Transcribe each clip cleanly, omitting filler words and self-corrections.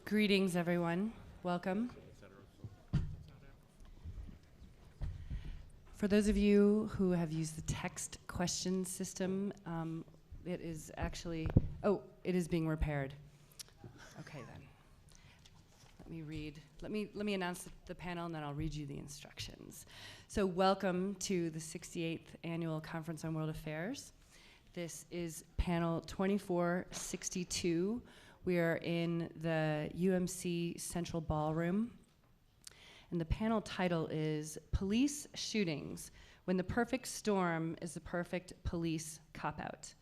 Greetings, everyone. Welcome. For those of you who have used the text question system, it is actually, it is being repaired. Okay, then. Let me announce the panel, and then I'll read you the instructions. So welcome to the 68th Annual Conference on World Affairs. This is panel 2462. We are in the UMC Central Ballroom. And the panel title is Police Shootings, When the Perfect Storm is the Perfect Police Cop-Out.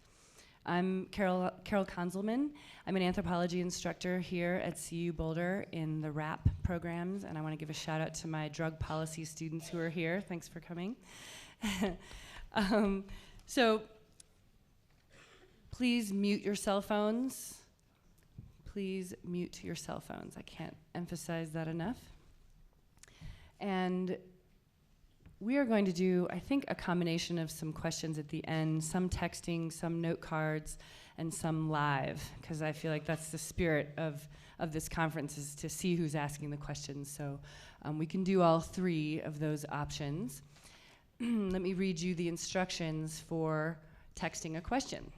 I'm Carol Konzelman. I'm an anthropology instructor here at CU Boulder in the RAP programs, and I want to give a shout out to my drug policy students who are here. Thanks for coming. So please mute your cell phones. Please mute your cell phones. I can't emphasize that enough. And we are going to do, I think, a combination of some questions at the end, some texting, some note cards, and some live, because I feel like that's the spirit of this conference, is to see who's asking the questions. So we can do all three of those options. Let me read you the instructions for texting a question.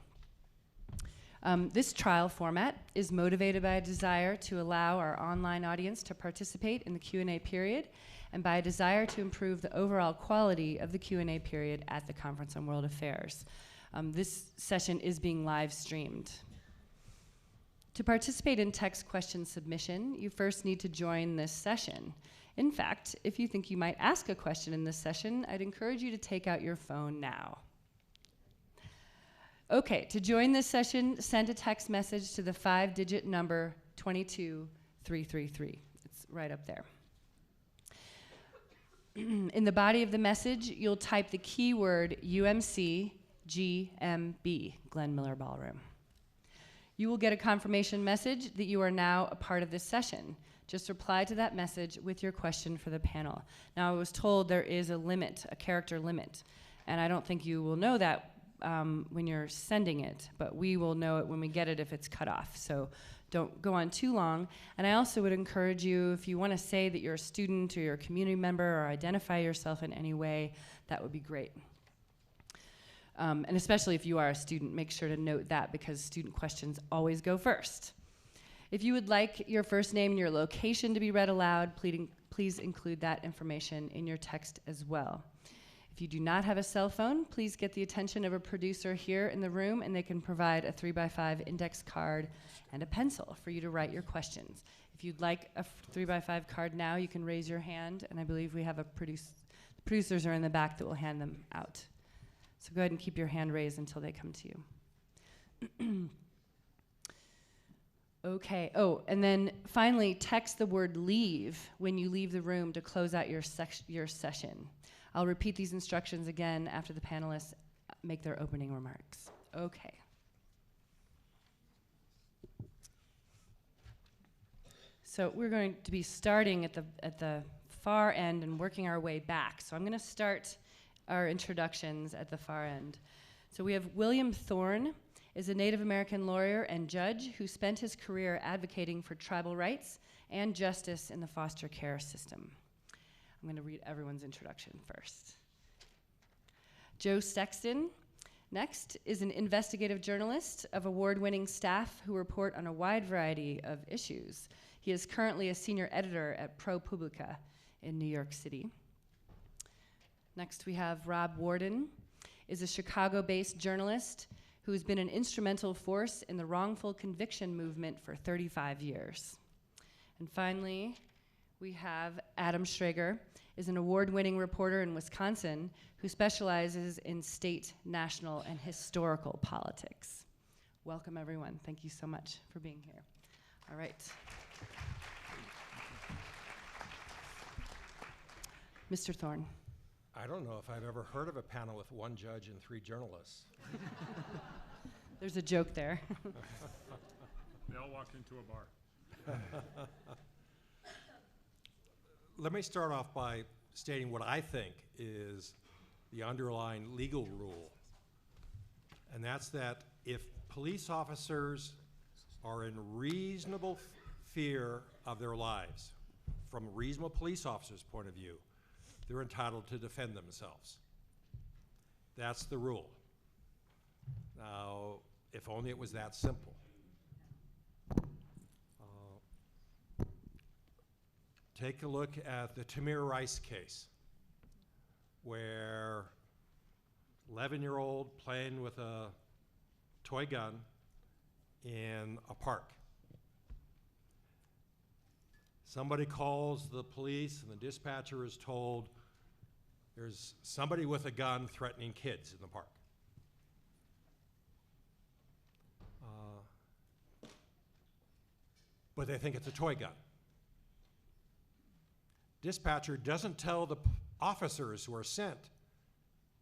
This trial format is motivated by a desire to allow our online audience to participate in the Q&A period, and by a desire to improve the overall quality of the Q&A period at the Conference on World Affairs. This session is being live streamed. To participate in text question submission, you first need to join this session. In fact, if you think you might ask a question in this session, I'd encourage you to take out your phone now. Okay, to join this session, send a text message to the 5-digit number 22333. It's right up there. In the body of the message, you'll type the keyword UMC GMB, Glenn Miller Ballroom. You will get a confirmation message that you are now a part of this session. Just reply to that message with your question for the panel. Now, I was told there is a limit, a character limit, and I don't think you will know that when you're sending it, but we will know it when we get it if it's cut off. So don't go on too long. And I also would encourage you, if you want to say that you're a student or you're a community member or identify yourself in any way, that would be great. And especially if you are a student, make sure to note that, because student questions always go first. If you would like your first name and your location to be read aloud, please include that information in your text as well. If you do not have a cell phone, please get the attention of a producer here in the room, and they can provide a 3x5 index card and a pencil for you to write your questions. If you'd like a 3x5 card now, you can raise your hand, and I believe we have the producers are in the back that will hand them out. So go ahead and keep your hand raised until they come to you. Okay, and then finally, text the word leave when you leave the room to close out your session. I'll repeat these instructions again after the panelists make their opening remarks. Okay. So we're going to be starting at the far end and working our way back. So I'm going to start our introductions at the far end. So we have William Thorne is a Native American lawyer and judge who spent his career advocating for tribal rights and justice in the foster care system. I'm going to read everyone's introduction first. Joe Sexton, next, is an investigative journalist of award-winning staff who report on a wide variety of issues. He is currently a senior editor at ProPublica in New York City. Next, we have Rob Warden, is a Chicago-based journalist who has been an instrumental force in the wrongful conviction movement for 35 years. And finally, we have Adam Schrager, is an award-winning reporter in Wisconsin who specializes in state, national, and historical politics. Welcome, everyone. Thank you so much for being here. All right. Mr. Thorne. I don't know if I've ever heard of a panel with one judge and 3 journalists. There's a joke there. They all walked into a bar. Let me start off by stating what I think is the underlying legal rule. And that's that if police officers are in reasonable fear of their lives, from a reasonable police officer's point of view, they're entitled to defend themselves. That's the rule. Now, if only it was that simple. Take a look at the Tamir Rice case, where 11-year-old playing with a toy gun in a park. Somebody calls the police and the dispatcher is told there's somebody with a gun threatening kids in the park. But they think it's a toy gun. Dispatcher doesn't tell the officers who are sent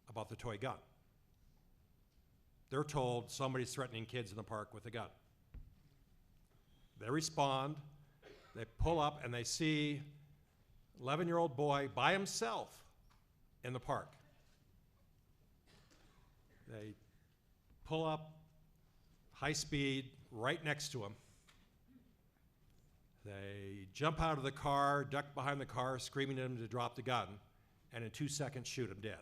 about the toy gun. They're told somebody's threatening kids in the park with a gun. They respond, they pull up, and they see 11-year-old boy by himself in the park. They pull up high speed right next to him. They jump out of the car, duck behind the car, screaming at him to drop the gun, and in 2 seconds shoot him dead.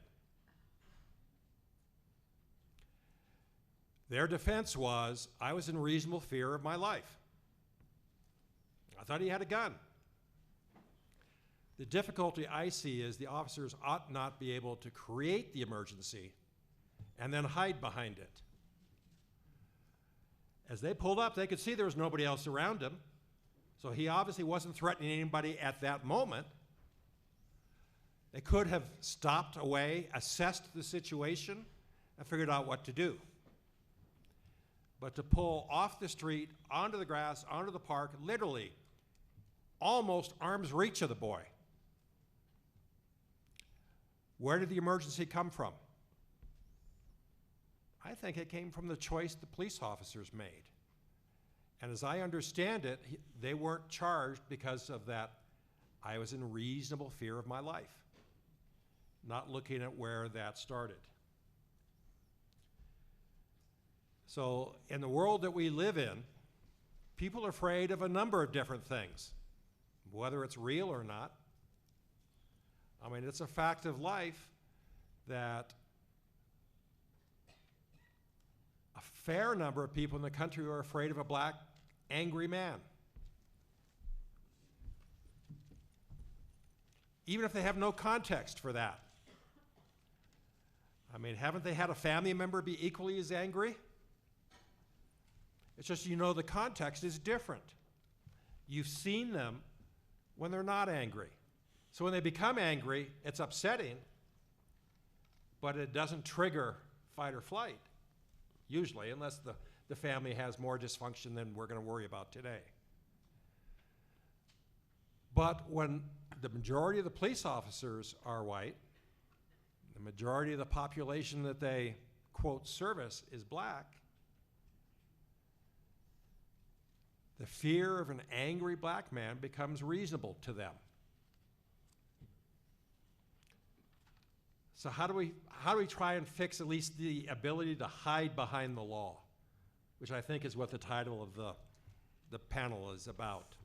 Their defense was, I was in reasonable fear of my life. I thought he had a gun. The difficulty I see is the officers ought not be able to create the emergency and then hide behind it. As they pulled up, they could see there was nobody else around him. So he obviously wasn't threatening anybody at that moment. They could have stopped away, assessed the situation, and figured out what to do. But to pull off the street, onto the grass, onto the park, literally almost arm's reach of the boy. Where did the emergency come from? I think it came from the choice the police officers made. And as I understand it, they weren't charged because of that. I was in reasonable fear of my life, not looking at where that started. So in the world that we live in, people are afraid of a number of different things, whether it's real or not. I mean, it's a fact of life that a fair number of people in the country are afraid of a black, angry man. Even if they have no context for that. I mean, haven't they had a family member be equally as angry? It's just, you know, the context is different. You've seen them when they're not angry. So when they become angry, it's upsetting, but it doesn't trigger fight or flight, usually, unless the family has more dysfunction than we're going to worry about today. But when the majority of the police officers are white, the majority of the population that they, quote, service is black, the fear of an angry black man becomes reasonable to them. So how do we try and fix at least the ability to hide behind the law, which I think is what the title of the panel is about.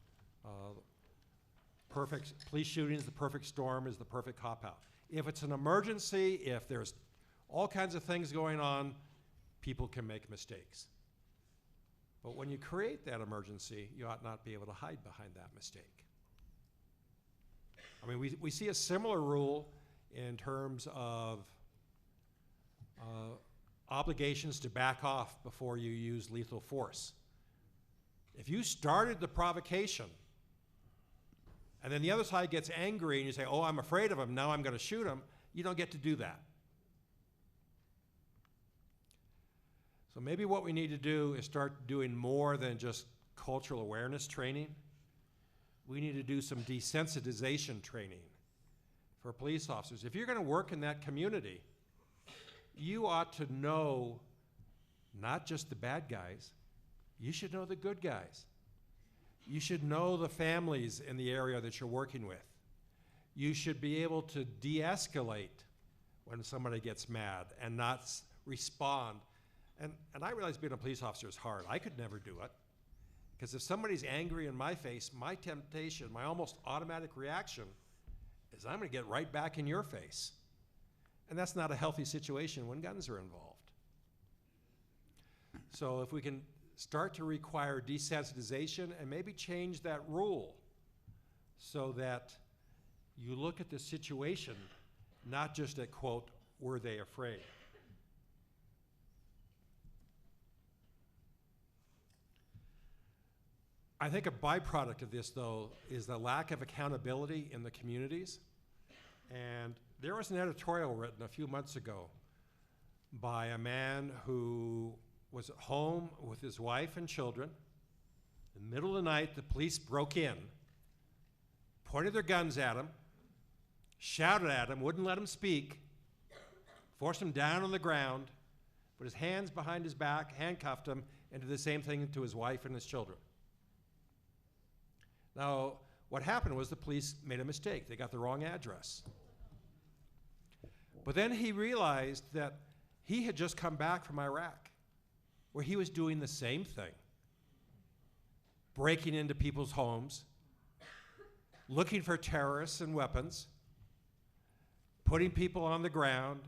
Perfect police shootings, the perfect storm is the perfect cop-out. If it's an emergency, if there's all kinds of things going on, people can make mistakes. But when you create that emergency, you ought not be able to hide behind that mistake. I mean, we see a similar rule in terms of obligations to back off before you use lethal force. If you started the provocation, and then the other side gets angry and you say, oh, I'm afraid of him, now I'm going to shoot him, you don't get to do that. So maybe what we need to do is start doing more than just cultural awareness training. We need to do some desensitization training for police officers. If you're going to work in that community, you ought to know not just the bad guys, you should know the good guys. You should know the families in the area that you're working with. You should be able to de-escalate when somebody gets mad and not respond. And I realize being a police officer is hard. I could never do it. Because if somebody's angry in my face, my temptation, my almost automatic reaction is I'm going to get right back in your face. And that's not a healthy situation when guns are involved. So if we can start to require desensitization and maybe change that rule so that you look at the situation, not just at, quote, were they afraid? I think a byproduct of this, though, is the lack of accountability in the communities. And there was an editorial written a few months ago by a man who was at home with his wife and children. In the middle of the night, the police broke in, pointed their guns at him, shouted at him, wouldn't let him speak, forced him down on the ground, put his hands behind his back, handcuffed him, and did the same thing to his wife and his children. Now, what happened was the police made a mistake. They got the wrong address. But then he realized that he had just come back from Iraq, where he was doing the same thing, breaking into people's homes, looking for terrorists and weapons, putting people on the ground,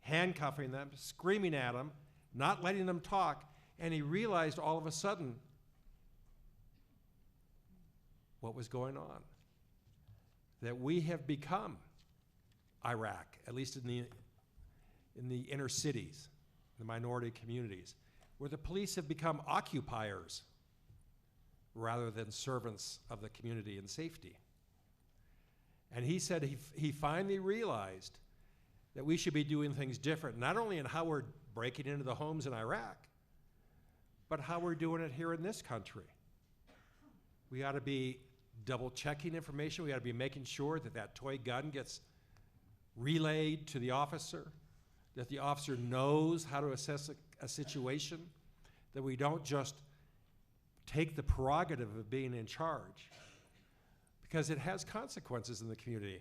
handcuffing them, screaming at them, not letting them talk, and he realized all of a sudden what was going on. That we have become Iraq, at least in the inner cities, the minority communities, where the police have become occupiers rather than servants of the community and safety. And he said he finally realized that we should be doing things different, not only in how we're breaking into the homes in Iraq, but how we're doing it here in this country. We ought to be double checking information. We ought to be making sure that that toy gun gets relayed to the officer, that the officer knows how to assess a situation, that we don't just take the prerogative of being in charge, because it has consequences in the community.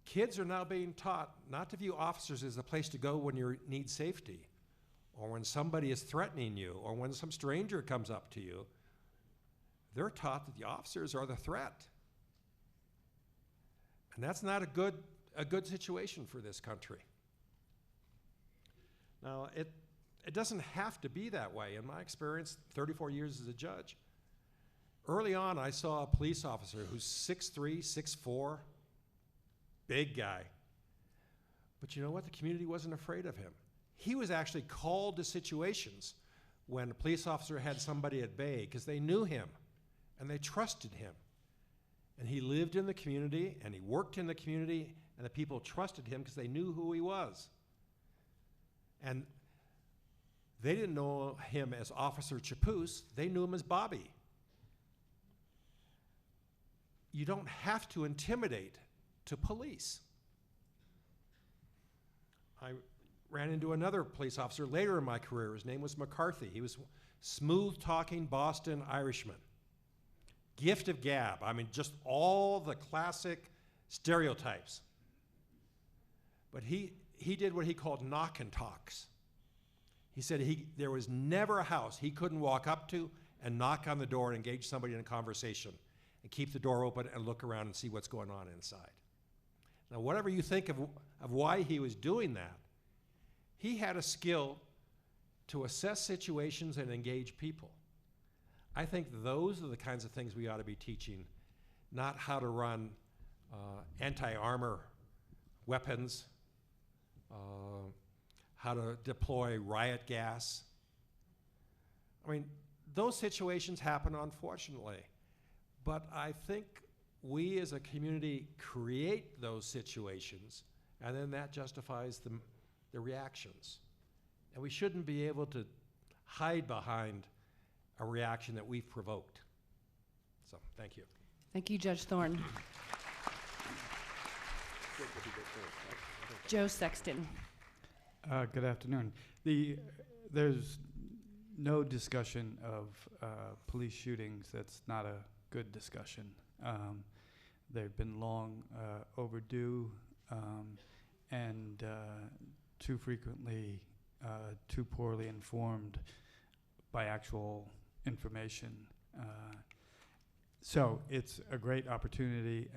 Kids are now being taught not to view officers as a place to go when you need safety, or when somebody is threatening you, or when some stranger comes up to you. They're taught that the officers are the threat. And that's not a good situation for this country. Now, it doesn't have to be that way. In my experience, 34 years as a judge, early on I saw a police officer who's 6'3", 6'4", big guy. But you know what? The community wasn't afraid of him. He was actually called to situations when a police officer had somebody at bay because they knew him and they trusted him. And he lived in the community and he worked in the community, and the people trusted him because they knew who he was. And they didn't know him as Officer Chapoose, they knew him as Bobby. You don't have to intimidate to police. I ran into another police officer later in my career. His name was McCarthy. He was smooth-talking Boston Irishman. Gift of gab. I mean, just all the classic stereotypes. But he did what he called knock and talks. He said there was never a house he couldn't walk up to and knock on the door and engage somebody in a conversation and keep the door open and look around and see what's going on inside. Now, whatever you think of why he was doing that, he had a skill to assess situations and engage people. I think those are the kinds of things we ought to be teaching, not how to run anti-armor weapons, how to deploy riot gas. I mean, those situations happen, unfortunately. But I think we as a community create those situations, and then that justifies the reactions. And we shouldn't be able to hide behind a reaction that we've provoked. So, thank you. Thank you, Judge Thorne. Joe Sexton. Good afternoon. There's no discussion of police shootings that's not a good discussion. They've been long overdue and too frequently too poorly informed by actual information. So it's a great opportunity,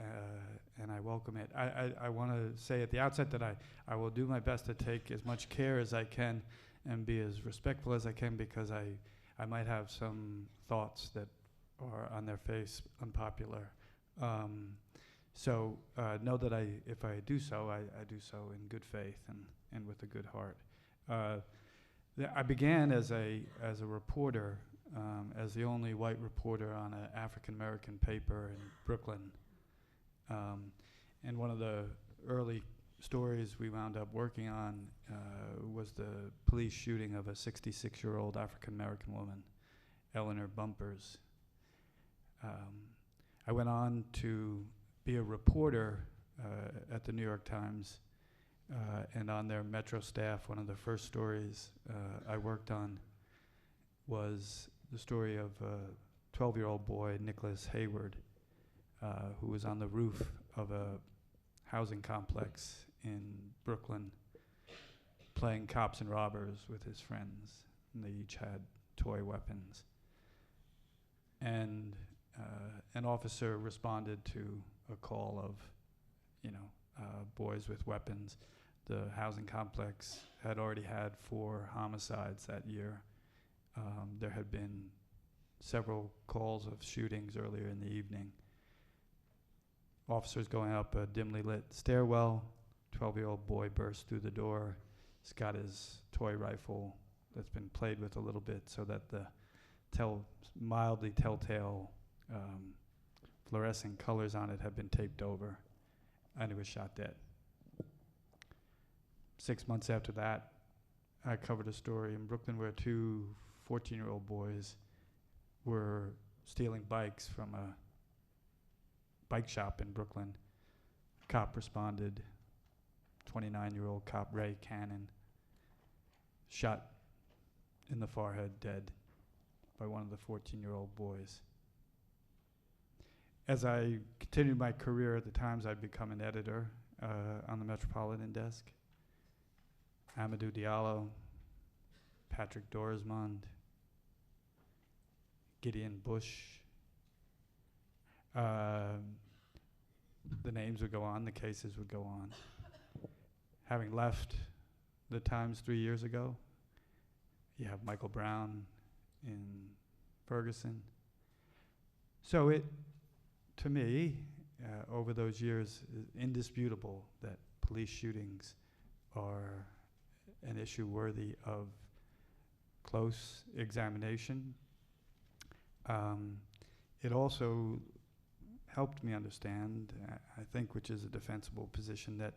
and I welcome it. I want to say at the outset that I will do my best to take as much care as I can and be as respectful as I can, because I might have some thoughts that are on their face unpopular. So know that if I do so, I do so in good faith and with a good heart. I began as a reporter, as the only white reporter on an African-American paper in Brooklyn. And one of the early stories we wound up working on was the police shooting of a 66-year-old African-American woman, Eleanor Bumpers. I went on to be a reporter at the New York Times, and on their Metro staff. One of the first stories I worked on was the story of a 12-year-old boy, Nicholas Hayward, who was on the roof of a housing complex in Brooklyn playing cops and robbers with his friends, and they each had toy weapons. And an officer responded to a call of, boys with weapons. The housing complex had already had 4 homicides that year. There had been several calls of shootings earlier in the evening. Officers going up a dimly lit stairwell. 12-year-old boy bursts through the door. He's got his toy rifle that's been played with a little bit so that the mildly telltale fluorescent colors on it have been taped over, and he was shot dead. 6 months after that, I covered a story in Brooklyn where 2 14-year-old boys were stealing bikes from a bike shop in Brooklyn. Cop responded, 29-year-old cop Ray Cannon, shot in the forehead, dead by one of the 14-year-old boys. As I continued my career at the Times, I'd become an editor on the Metropolitan desk. Amadou Diallo, Patrick Dorismond, Gideon Bush. The names would go on, the cases would go on. Having left the Times 3 years ago, you have Michael Brown in Ferguson. So it, to me, over those years, is indisputable that police shootings are an issue worthy of close examination. It also helped me understand, I think, which is a defensible position, that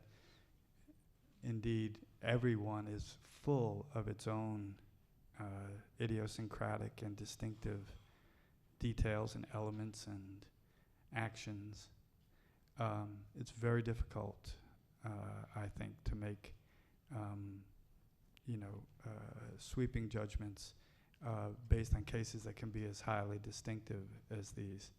indeed everyone is full of its own idiosyncratic and distinctive details and elements and actions. It's very difficult, I think, to make sweeping judgments based on cases that can be as highly distinctive as these.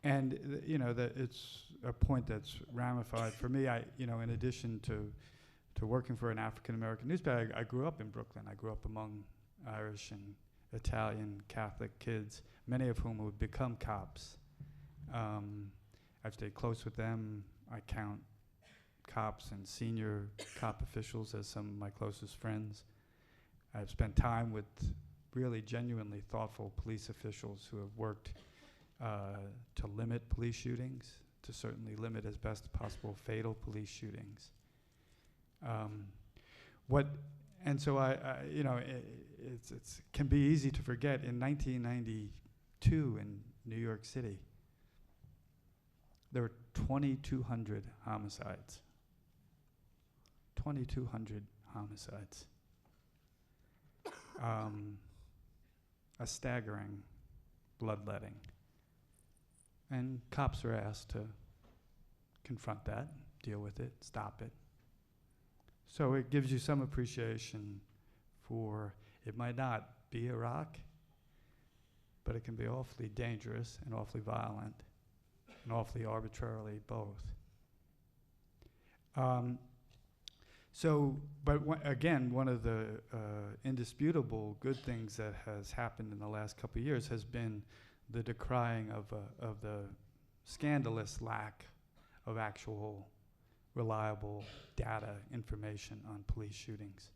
It's a point that's ramified for me. In addition to working for an African-American newspaper, I grew up in Brooklyn. I grew up among Irish and Italian Catholic kids, many of whom would become cops. I've stayed close with them. I count cops and senior cop officials as some of my closest friends. I've spent time with really genuinely thoughtful police officials who have worked to limit police shootings, to certainly limit as best possible fatal police shootings. It can be easy to forget. In 1992 in New York City, there were 2,200 homicides. 2,200 homicides. A staggering bloodletting. And cops are asked to confront that, deal with it, stop it. So it gives you some appreciation for, it might not be Iraq, but it can be awfully dangerous and awfully violent and awfully arbitrarily both. So, but again, one of the indisputable good things that has happened in the last couple of years has been the decrying of the scandalous lack of actual reliable data information on police shootings.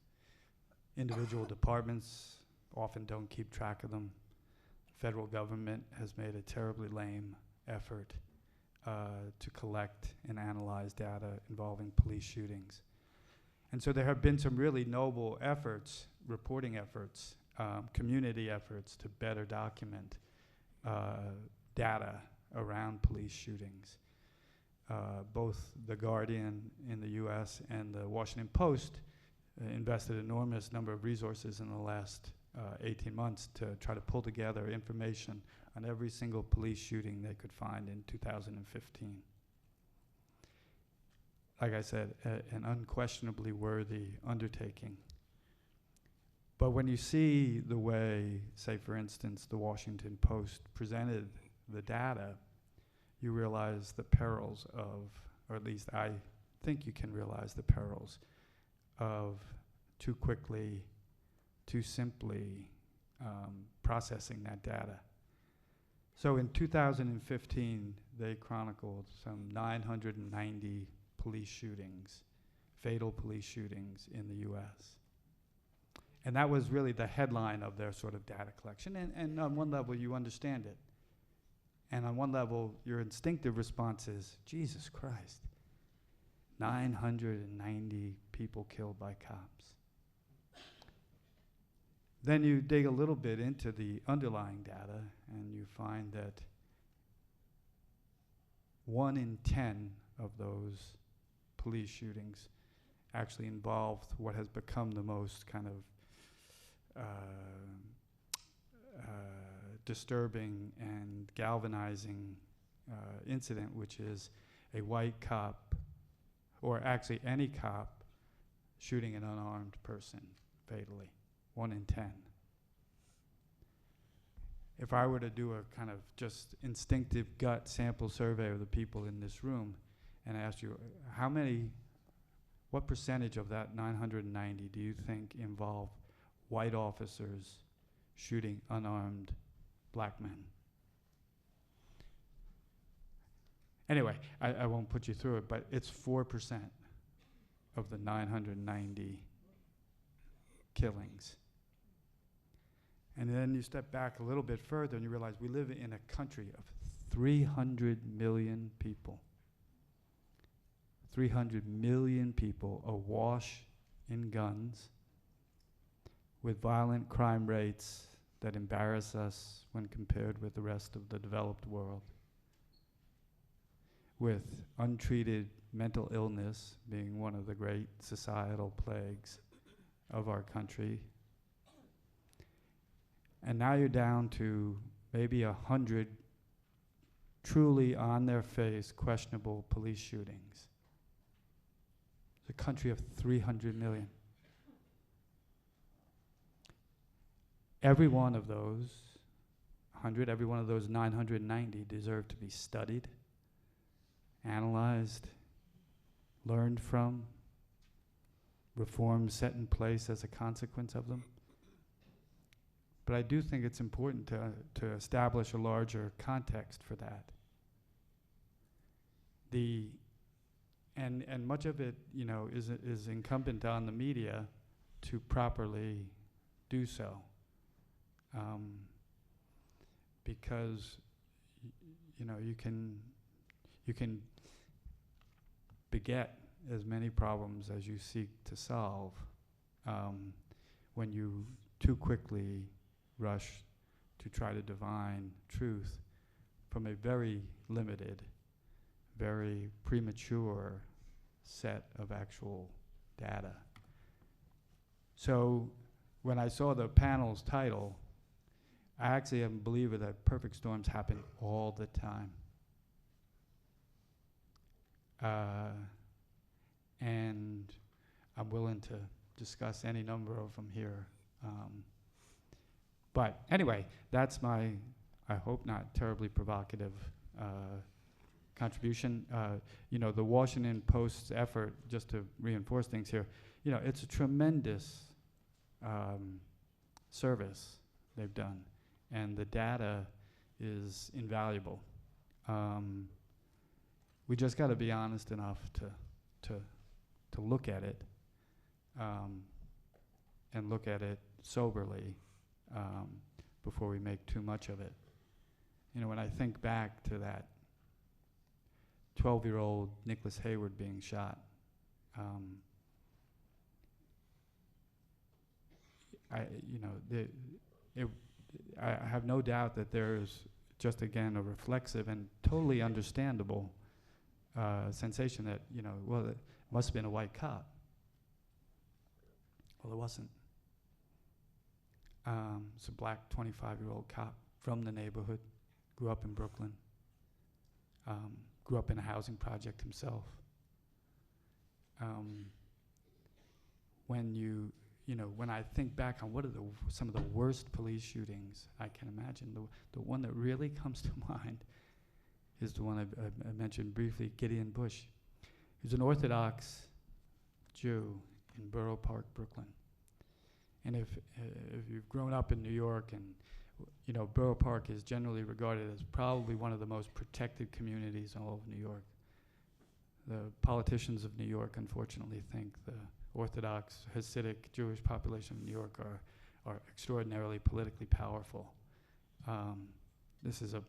Individual departments often don't keep track of them. Federal government has made a terribly lame effort to collect and analyze data involving police shootings. And so there have been some really noble efforts, reporting efforts, community efforts to better document data around police shootings. Both The Guardian in the US and the Washington Post invested an enormous number of resources in the last 18 months to try to pull together information on every single police shooting they could find in 2015. Like I said, an unquestionably worthy undertaking. But when you see the way, say for instance, the Washington Post presented the data, you realize the perils of, or at least I think you can realize the perils of too quickly, too simply processing that data. So in 2015, they chronicled some 990 police shootings, fatal police shootings in the US. And that was really the headline of their sort of data collection. And on one level, you understand it. And on one level, your instinctive response is, Jesus Christ, 990 people killed by cops. Then you dig a little bit into the underlying data, and you find that 1 in 10 of those police shootings actually involved what has become the most kind of disturbing and galvanizing incident, which is a white cop, or actually any cop, shooting an unarmed person fatally. 1 in 10. If I were to do a kind of just instinctive gut sample survey of the people in this room and ask you, what percentage of that 990 do you think involve white officers shooting unarmed black men? Anyway, I won't put you through it, but it's 4% of the 990 killings. And then you step back a little bit further and you realize we live in a country of 300 million people. 300 million people awash in guns, with violent crime rates that embarrass us when compared with the rest of the developed world, with untreated mental illness being one of the great societal plagues of our country. And now you're down to maybe 100 truly on their face questionable police shootings. It's a country of 300 million. Every one of those 100, every one of those 990 deserve to be studied, analyzed, learned from, reforms set in place as a consequence of them. But I do think it's important to establish a larger context for that. And much of it, is incumbent on the media to properly do so, because you can beget as many problems as you seek to solve when you too quickly rush to try to divine truth from a very limited, very premature set of actual data. So when I saw the panel's title, I actually am a believer that perfect storms happen all the time. And I'm willing to discuss any number of them here. But anyway, that's my, I hope not terribly provocative contribution. The Washington Post's effort, just to reinforce things here, you know, it's a tremendous service they've done, and the data is invaluable. We just got to be honest enough to look at it, and look at it soberly before we make too much of it. You know, when I think back to that 12-year-old Nicholas Hayward being shot, I have no doubt that there is just, again, a reflexive and totally understandable sensation that, you know, well, it must have been a white cop. Well, it wasn't. It's a black 25-year-old cop from the neighborhood, grew up in Brooklyn, grew up in a housing project himself. When I think back on what are some of the worst police shootings I can imagine, the one that really comes to mind is the one I mentioned briefly, Gideon Bush. He was an Orthodox Jew in Borough Park, Brooklyn. And if you've grown up in New York, and you know, Borough Park is generally regarded as probably one of the most protected communities in all of New York. The politicians of New York, unfortunately, think the Orthodox, Hasidic, Jewish population of New York are extraordinarily politically powerful. This is a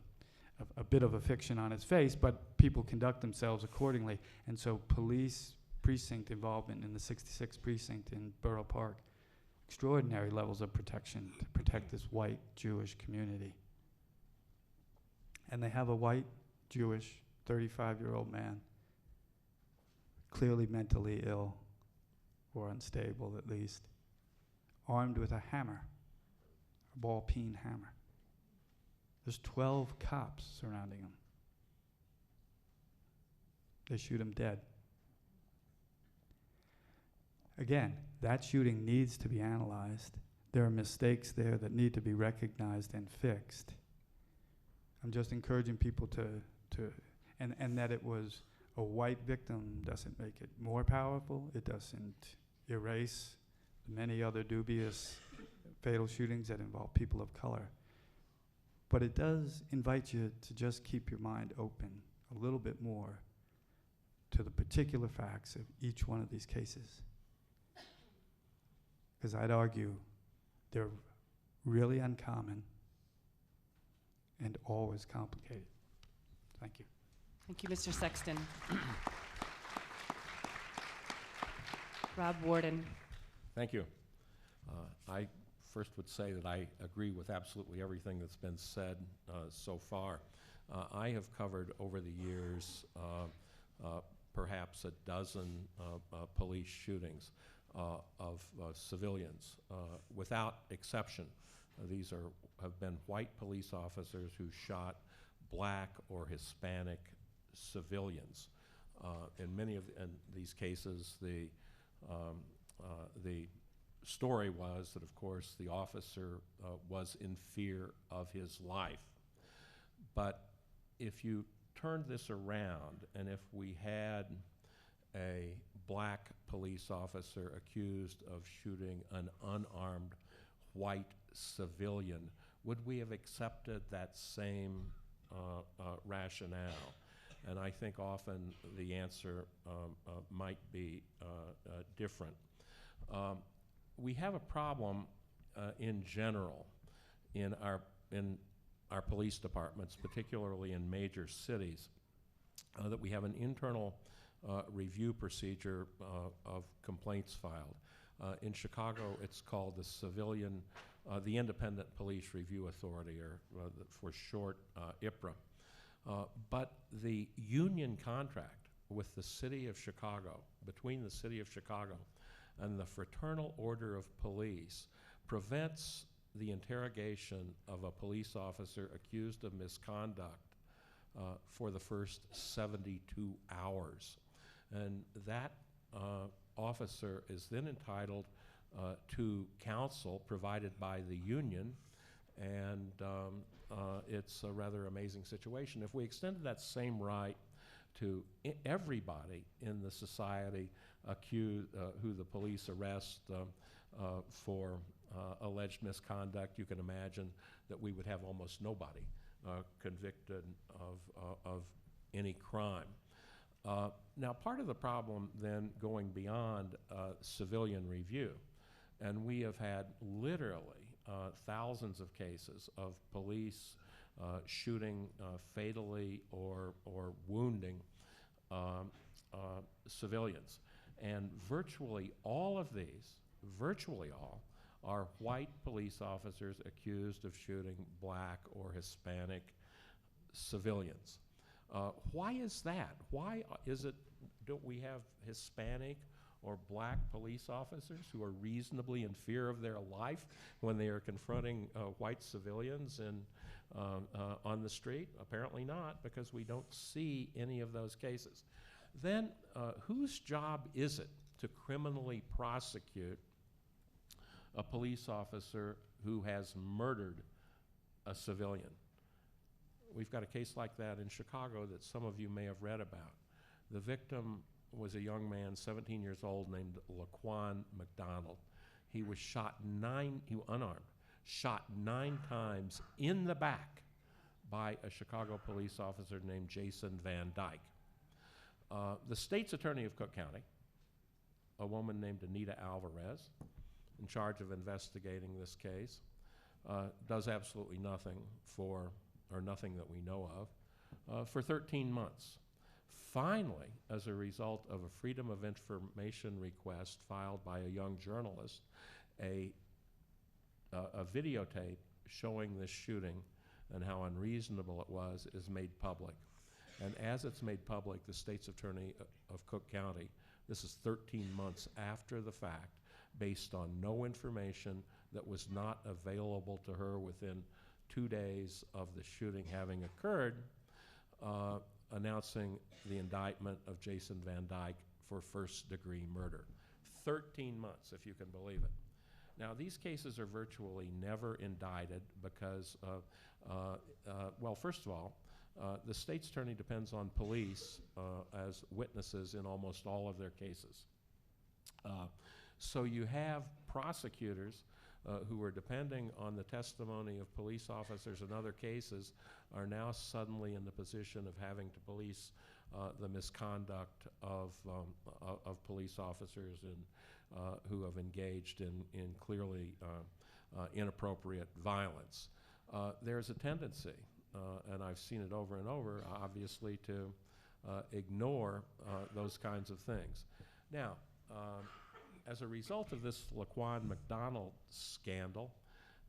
bit of a fiction on its face, but people conduct themselves accordingly. And so police precinct involvement in the 66th precinct in Borough Park, extraordinary levels of protection to protect this white Jewish community. And they have a white Jewish 35-year-old man, clearly mentally ill, or unstable at least, armed with a hammer, a ball-peen hammer. There's 12 cops surrounding him. They shoot him dead. Again, that shooting needs to be analyzed. There are mistakes there that need to be recognized and fixed. I'm just encouraging people and that it was a white victim doesn't make it more powerful. It doesn't erase many other dubious fatal shootings that involve people of color. But it does invite you to just keep your mind open a little bit more to the particular facts of each one of these cases. Because I'd argue they're really uncommon and always complicated. Thank you. Thank you, Mr. Sexton. Rob Warden. Thank you. I first would say that I agree with absolutely everything that's been said so far. I have covered over the years perhaps a dozen police shootings of civilians, without exception. These have been white police officers who shot black or Hispanic civilians. In many of these cases, the story was that, of course, the officer was in fear of his life. But if you turned this around, and if we had a black police officer accused of shooting an unarmed white civilian, would we have accepted that same rationale? And I think often the answer might be different. We have a problem in general in our police departments, particularly in major cities, that we have an internal review procedure of complaints filed. In Chicago, it's called the Independent Police Review Authority, or for short, IPRA. But the union contract with the city of Chicago, between the city of Chicago and the Fraternal Order of Police, prevents the interrogation of a police officer accused of misconduct for the first 72 hours. And that officer is then entitled to counsel provided by the union, and it's a rather amazing situation. If we extended that same right to everybody in the society, who the police arrest for alleged misconduct, you can imagine that we would have almost nobody convicted of any crime. Now, part of the problem then going beyond civilian review, and we have had literally thousands of cases of police shooting fatally or wounding civilians. And virtually all of these, virtually all, are white police officers accused of shooting black or Hispanic civilians. Why is that? Why is it, don't we have Hispanic or black police officers who are reasonably in fear of their life when they are confronting white civilians on the street? Apparently not, because we don't see any of those cases. Then whose job is it to criminally prosecute a police officer who has murdered a civilian? We've got a case like that in Chicago that some of you may have read about. The victim was a young man, 17 years old, named Laquan McDonald. He was unarmed, shot 9 times in the back by a Chicago police officer named Jason Van Dyke. The state's attorney of Cook County, a woman named Anita Alvarez, in charge of investigating this case, does absolutely nothing nothing that we know of, for 13 months. Finally, as a result of a Freedom of Information request filed by a young journalist, a videotape showing this shooting and how unreasonable it was is made public. And as it's made public, the state's attorney of Cook County, this is 13 months after the fact, based on no information that was not available to her within 2 days of the shooting having occurred, announcing the indictment of Jason Van Dyke for first-degree murder. 13 months, if you can believe it. Now, these cases are virtually never indicted because, well, first of all, the state's attorney depends on police as witnesses in almost all of their cases. So you have prosecutors who are depending on the testimony of police officers in other cases are now suddenly in the position of having to police the misconduct of police officers who have engaged in clearly inappropriate violence. There's a tendency, and I've seen it over and over, obviously, to ignore those kinds of things. Now, as a result of this Laquan McDonald scandal,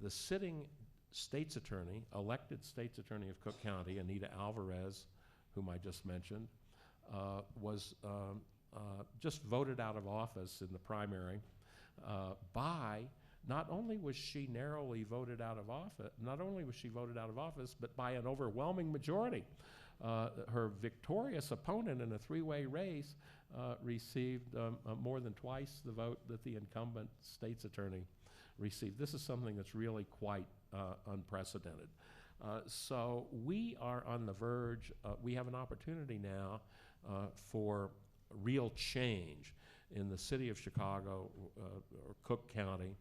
the sitting state's attorney, elected state's attorney of Cook County, Anita Alvarez, whom I just mentioned, was just voted out of office in the primary by, not only was she narrowly voted out of office, but by an overwhelming majority. Her victorious opponent in a 3-way race received more than twice the vote that the incumbent state's attorney received. This is something that's really quite unprecedented. So we are on the verge, we have an opportunity now for real change in the city of Chicago or Cook County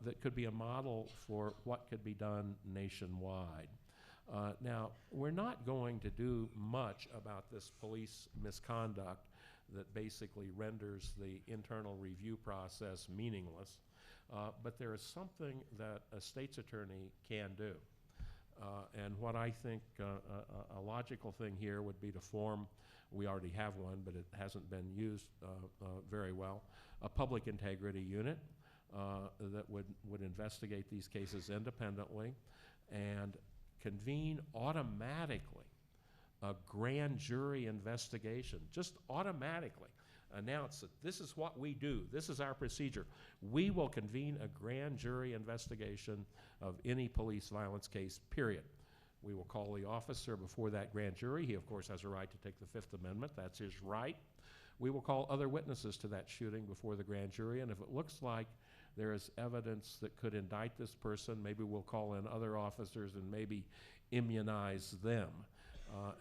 that could be a model for what could be done nationwide. Now, we're not going to do much about this police misconduct that basically renders the internal review process meaningless, but there is something that a state's attorney can do. And what I think a logical thing here would be to form, we already have one, but it hasn't been used very well, a public integrity unit that would investigate these cases independently and convene automatically a grand jury investigation, just automatically announce that this is what we do, this is our procedure. We will convene a grand jury investigation of any police violence case, period. We will call the officer before that grand jury. He, of course, has a right to take the Fifth Amendment. That's his right. We will call other witnesses to that shooting before the grand jury, and if it looks like there is evidence that could indict this person, maybe we'll call in other officers and maybe immunize them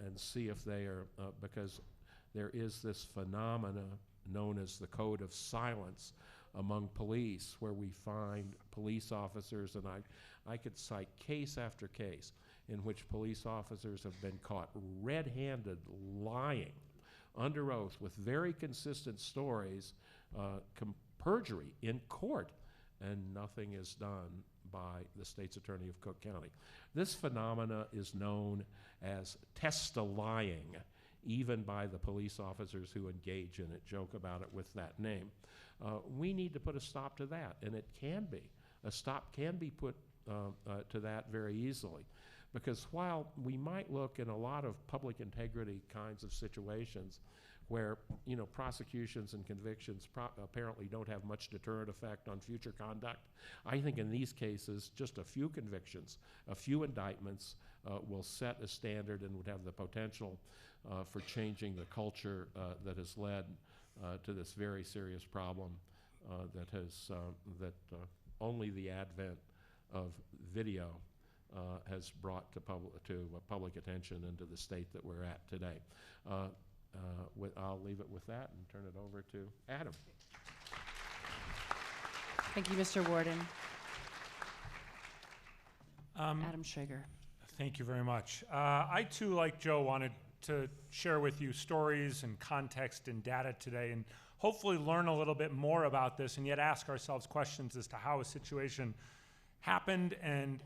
and see if they are, because there is this phenomena known as the Code of Silence among police, where we find police officers, and I could cite case after case in which police officers have been caught red-handed lying under oath with very consistent stories, perjury in court, and nothing is done by the state's attorney of Cook County. This phenomena is known as test-a-lying, even by the police officers who engage in it, joke about it with that name. We need to put a stop to that, and it can be. A stop can be put to that very easily. Because while we might look in a lot of public integrity kinds of situations where, you know, prosecutions and convictions apparently don't have much deterrent effect on future conduct, I think in these cases, just a few convictions, a few indictments will set a standard and would have the potential for changing the culture that has led to this very serious problem that has only the advent of video has brought to public attention and to the state that we're at today. I'll leave it with that and turn it over to Adam. Thank you, Mr. Warden. Adam Schrager. Thank you very much. I too, like Joe, wanted to share with you stories and context and data today, and hopefully learn a little bit more about this, and yet ask ourselves questions as to how a situation happened, and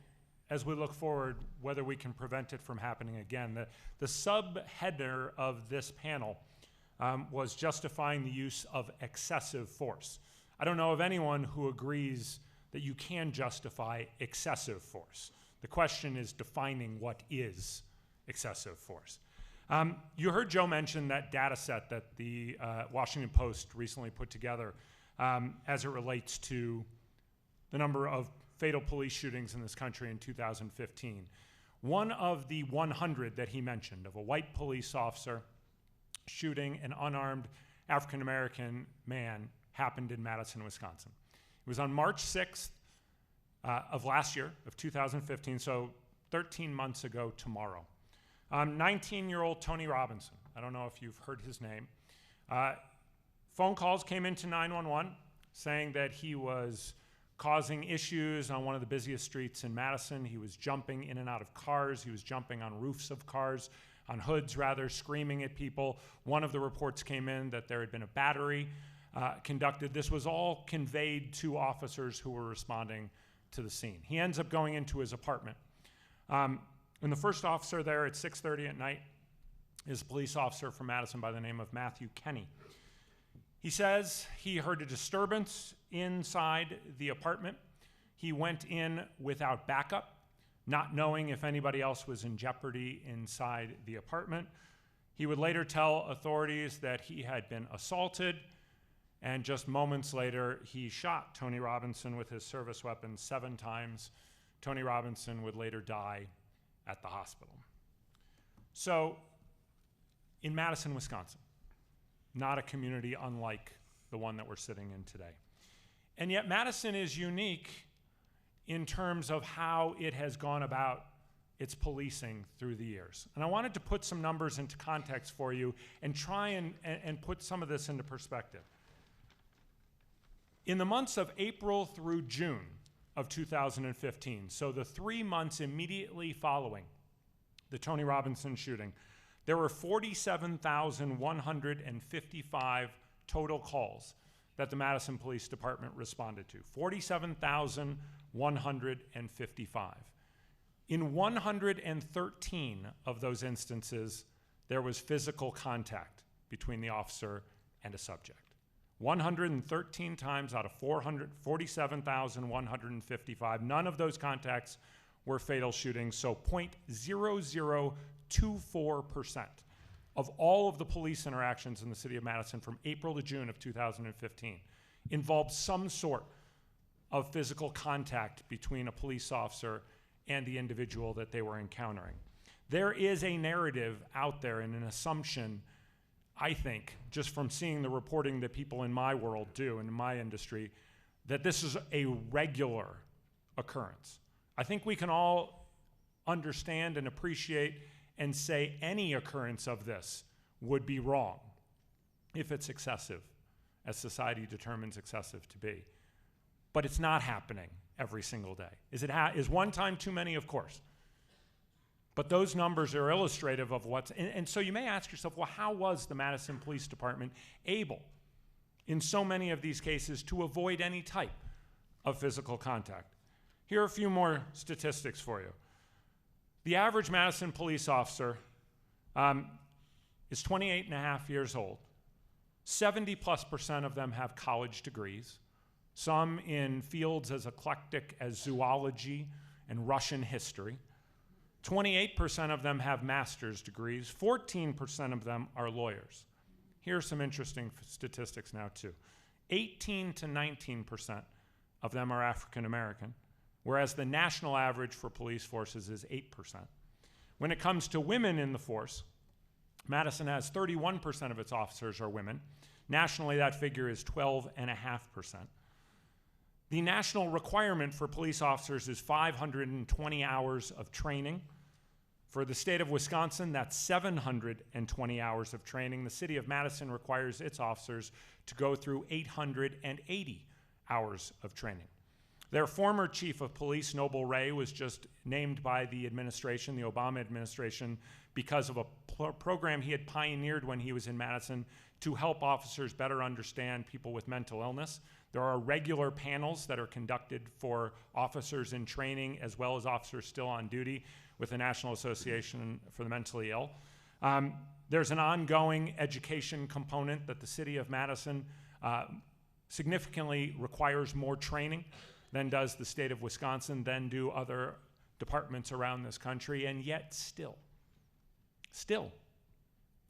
as we look forward, whether we can prevent it from happening again. The subheader of this panel was justifying the use of excessive force. I don't know of anyone who agrees that you can justify excessive force. The question is defining what is excessive force. You heard Joe mention that data set that the Washington Post recently put together as it relates to the number of fatal police shootings in this country in 2015. One of the 100 that he mentioned of a white police officer shooting an unarmed African-American man happened in Madison, Wisconsin. It was on March 6th of last year, of 2015, so 13 months ago tomorrow. 19-year-old Tony Robinson, I don't know if you've heard his name. Phone calls came into 911 saying that he was causing issues on one of the busiest streets in Madison. He was jumping in and out of cars. He was jumping on roofs of cars, on hoods rather, screaming at people. One of the reports came in that there had been a battery conducted. This was all conveyed to officers who were responding to the scene. He ends up going into his apartment. And the first officer there at 6:30 at night is a police officer from Madison by the name of Matthew Kenny. He says he heard a disturbance inside the apartment. He went in without backup, not knowing if anybody else was in jeopardy inside the apartment. He would later tell authorities that he had been assaulted, and just moments later, he shot Tony Robinson with his service weapon 7 times. Tony Robinson would later die at the hospital. So, in Madison, Wisconsin, not a community unlike the one that we're sitting in today. And yet Madison is unique in terms of how it has gone about its policing through the years. And I wanted to put some numbers into context for you and try and put some of this into perspective. In the months of April through June of 2015, so the 3 months immediately following the Tony Robinson shooting, there were 47,155 total calls that the Madison Police Department responded to. 47,155. In 113 of those instances, there was physical contact between the officer and a subject. 113 times out of 47,155. None of those contacts were fatal shootings, so 0.0024% of all of the police interactions in the city of Madison from April to June of 2015 involved some sort of physical contact between a police officer and the individual that they were encountering. There is a narrative out there and an assumption, I think, just from seeing the reporting that people in my world do and in my industry, that this is a regular occurrence. I think we can all understand and appreciate and say any occurrence of this would be wrong if it's excessive as society determines excessive to be. But it's not happening every single day. Is one time too many? Of course. But those numbers are illustrative of what's, and so you may ask yourself, well, how was the Madison Police Department able, in so many of these cases, to avoid any type of physical contact? Here are a few more statistics for you. The average Madison police officer is 28 and a half years old. 70+% of them have college degrees, some in fields as eclectic as zoology and Russian history. 28% of them have master's degrees. 14% of them are lawyers. Here are some interesting statistics now, too. 18 to 19% of them are African American, whereas the national average for police forces is 8%. When it comes to women in the force, Madison has 31% of its officers are women. Nationally, that figure is 12.5%. The national requirement for police officers is 520 hours of training. For the state of Wisconsin, that's 720 hours of training. The city of Madison requires its officers to go through 880 hours of training. Their former chief of police, Noble Ray, was just named by the administration, the Obama administration, because of a program he had pioneered when he was in Madison to help officers better understand people with mental illness. There are regular panels that are conducted for officers in training as well as officers still on duty with the National Association for the Mentally Ill. There's an ongoing education component that the city of Madison significantly requires more training than does the state of Wisconsin, than do other departments around this country, and yet still,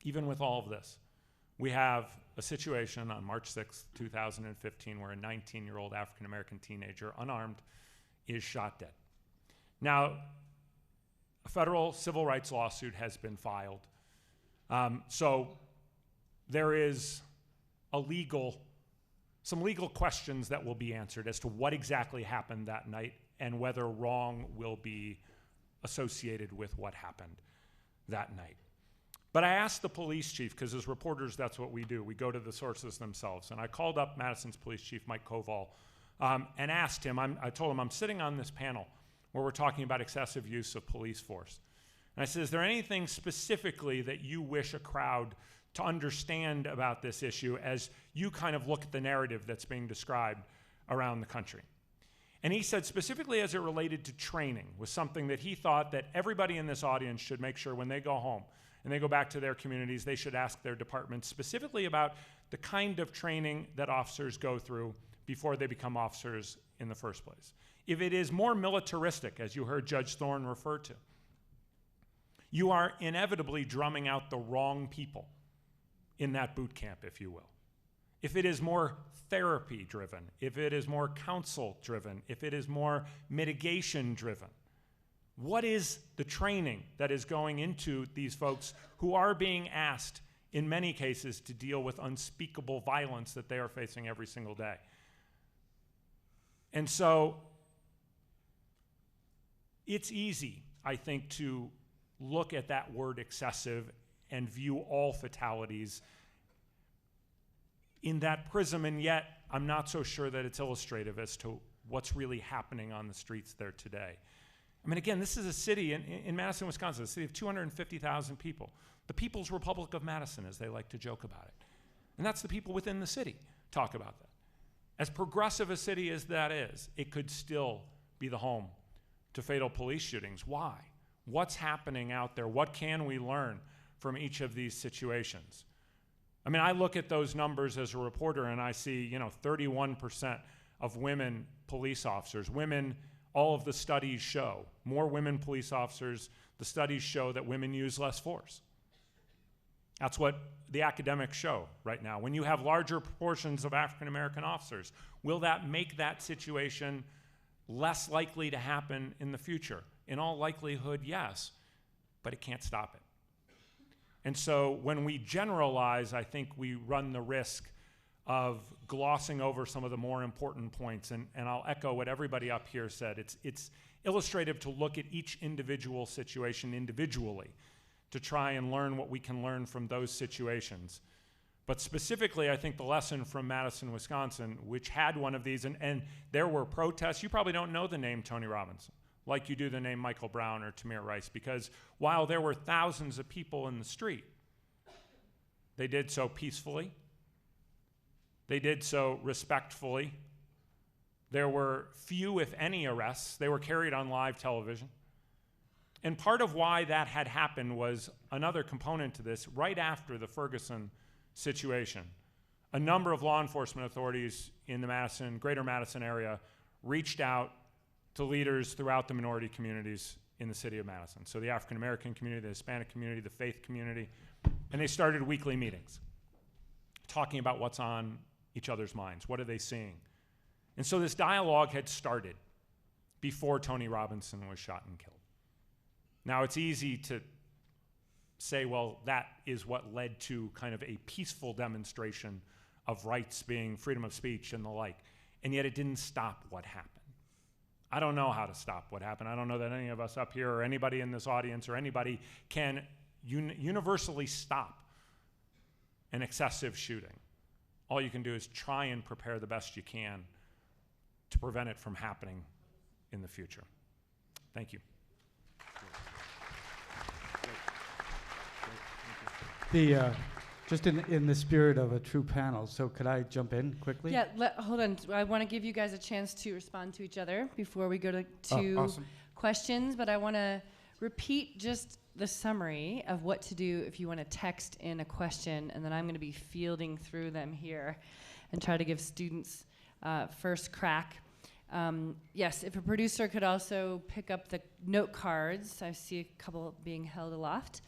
even with all of this, we have a situation on March 6th, 2015, where a 19-year-old African-American teenager, unarmed, is shot dead. Now, a federal civil rights lawsuit has been filed. So there is some legal questions that will be answered as to what exactly happened that night and whether wrong will be associated with what happened that night. But I asked the police chief, because as reporters, that's what we do. We go to the sources themselves. And I called up Madison's police chief, Mike Koval, and asked him, I told him, I'm sitting on this panel where we're talking about excessive use of police force. And I said, is there anything specifically that you wish a crowd to understand about this issue as you kind of look at the narrative that's being described around the country? And he said specifically as it related to training was something that he thought that everybody in this audience should make sure when they go home and they go back to their communities, they should ask their departments specifically about the kind of training that officers go through before they become officers in the first place. If it is more militaristic, as you heard Judge Thorne refer to, you are inevitably drumming out the wrong people in that boot camp, if you will. If it is more therapy-driven, if it is more counsel-driven, if it is more mitigation-driven, what is the training that is going into these folks who are being asked, in many cases, to deal with unspeakable violence that they are facing every single day? And so it's easy, I think, to look at that word excessive and view all fatalities in that prism, and yet I'm not so sure that it's illustrative as to what's really happening on the streets there today. I mean, again, this is a city in Madison, Wisconsin, a city of 250,000 people. The People's Republic of Madison, as they like to joke about it. And that's the people within the city talk about that. As progressive a city as that is, it could still be the home to fatal police shootings. Why? What's happening out there? What can we learn from each of these situations? I mean, I look at those numbers as a reporter and I see, 31% of women police officers. Women, all of the studies show, more women police officers, the studies show that women use less force. That's what the academics show right now. When you have larger proportions of African American officers, will that make that situation less likely to happen in the future? In all likelihood, yes, but it can't stop it. And so when we generalize, I think we run the risk of glossing over some of the more important points. And I'll echo what everybody up here said. It's illustrative to look at each individual situation individually to try and learn what we can learn from those situations. But specifically, I think the lesson from Madison, Wisconsin, which had one of these, and there were protests. You probably don't know the name Tony Robinson like you do the name Michael Brown or Tamir Rice, because while there were thousands of people in the street, they did so peacefully. They did so respectfully. There were few, if any, arrests. They were carried on live television. And part of why that had happened was another component to this. Right after the Ferguson situation, a number of law enforcement authorities in the greater Madison area reached out to leaders throughout the minority communities in the city of Madison. So the African American community, the Hispanic community, the faith community, and they started weekly meetings talking about what's on each other's minds. What are they seeing? And so this dialogue had started before Tony Robinson was shot and killed. Now, it's easy to say, well, that is what led to kind of a peaceful demonstration of rights being freedom of speech and the like, and yet it didn't stop what happened. I don't know how to stop what happened. I don't know that any of us up here or anybody in this audience or anybody can universally stop an excessive shooting. All you can do is try and prepare the best you can to prevent it from happening in the future. Thank you. Just in the spirit of a true panel, so could I jump in quickly? Yeah, hold on. I want to give you guys a chance to respond to each other before we go to Awesome. questions, but I want to repeat just the summary of what to do if you want to text in a question, and then I'm going to be fielding through them here and try to give students first crack. Yes, if a producer could also pick up the note cards. I see a couple being held aloft.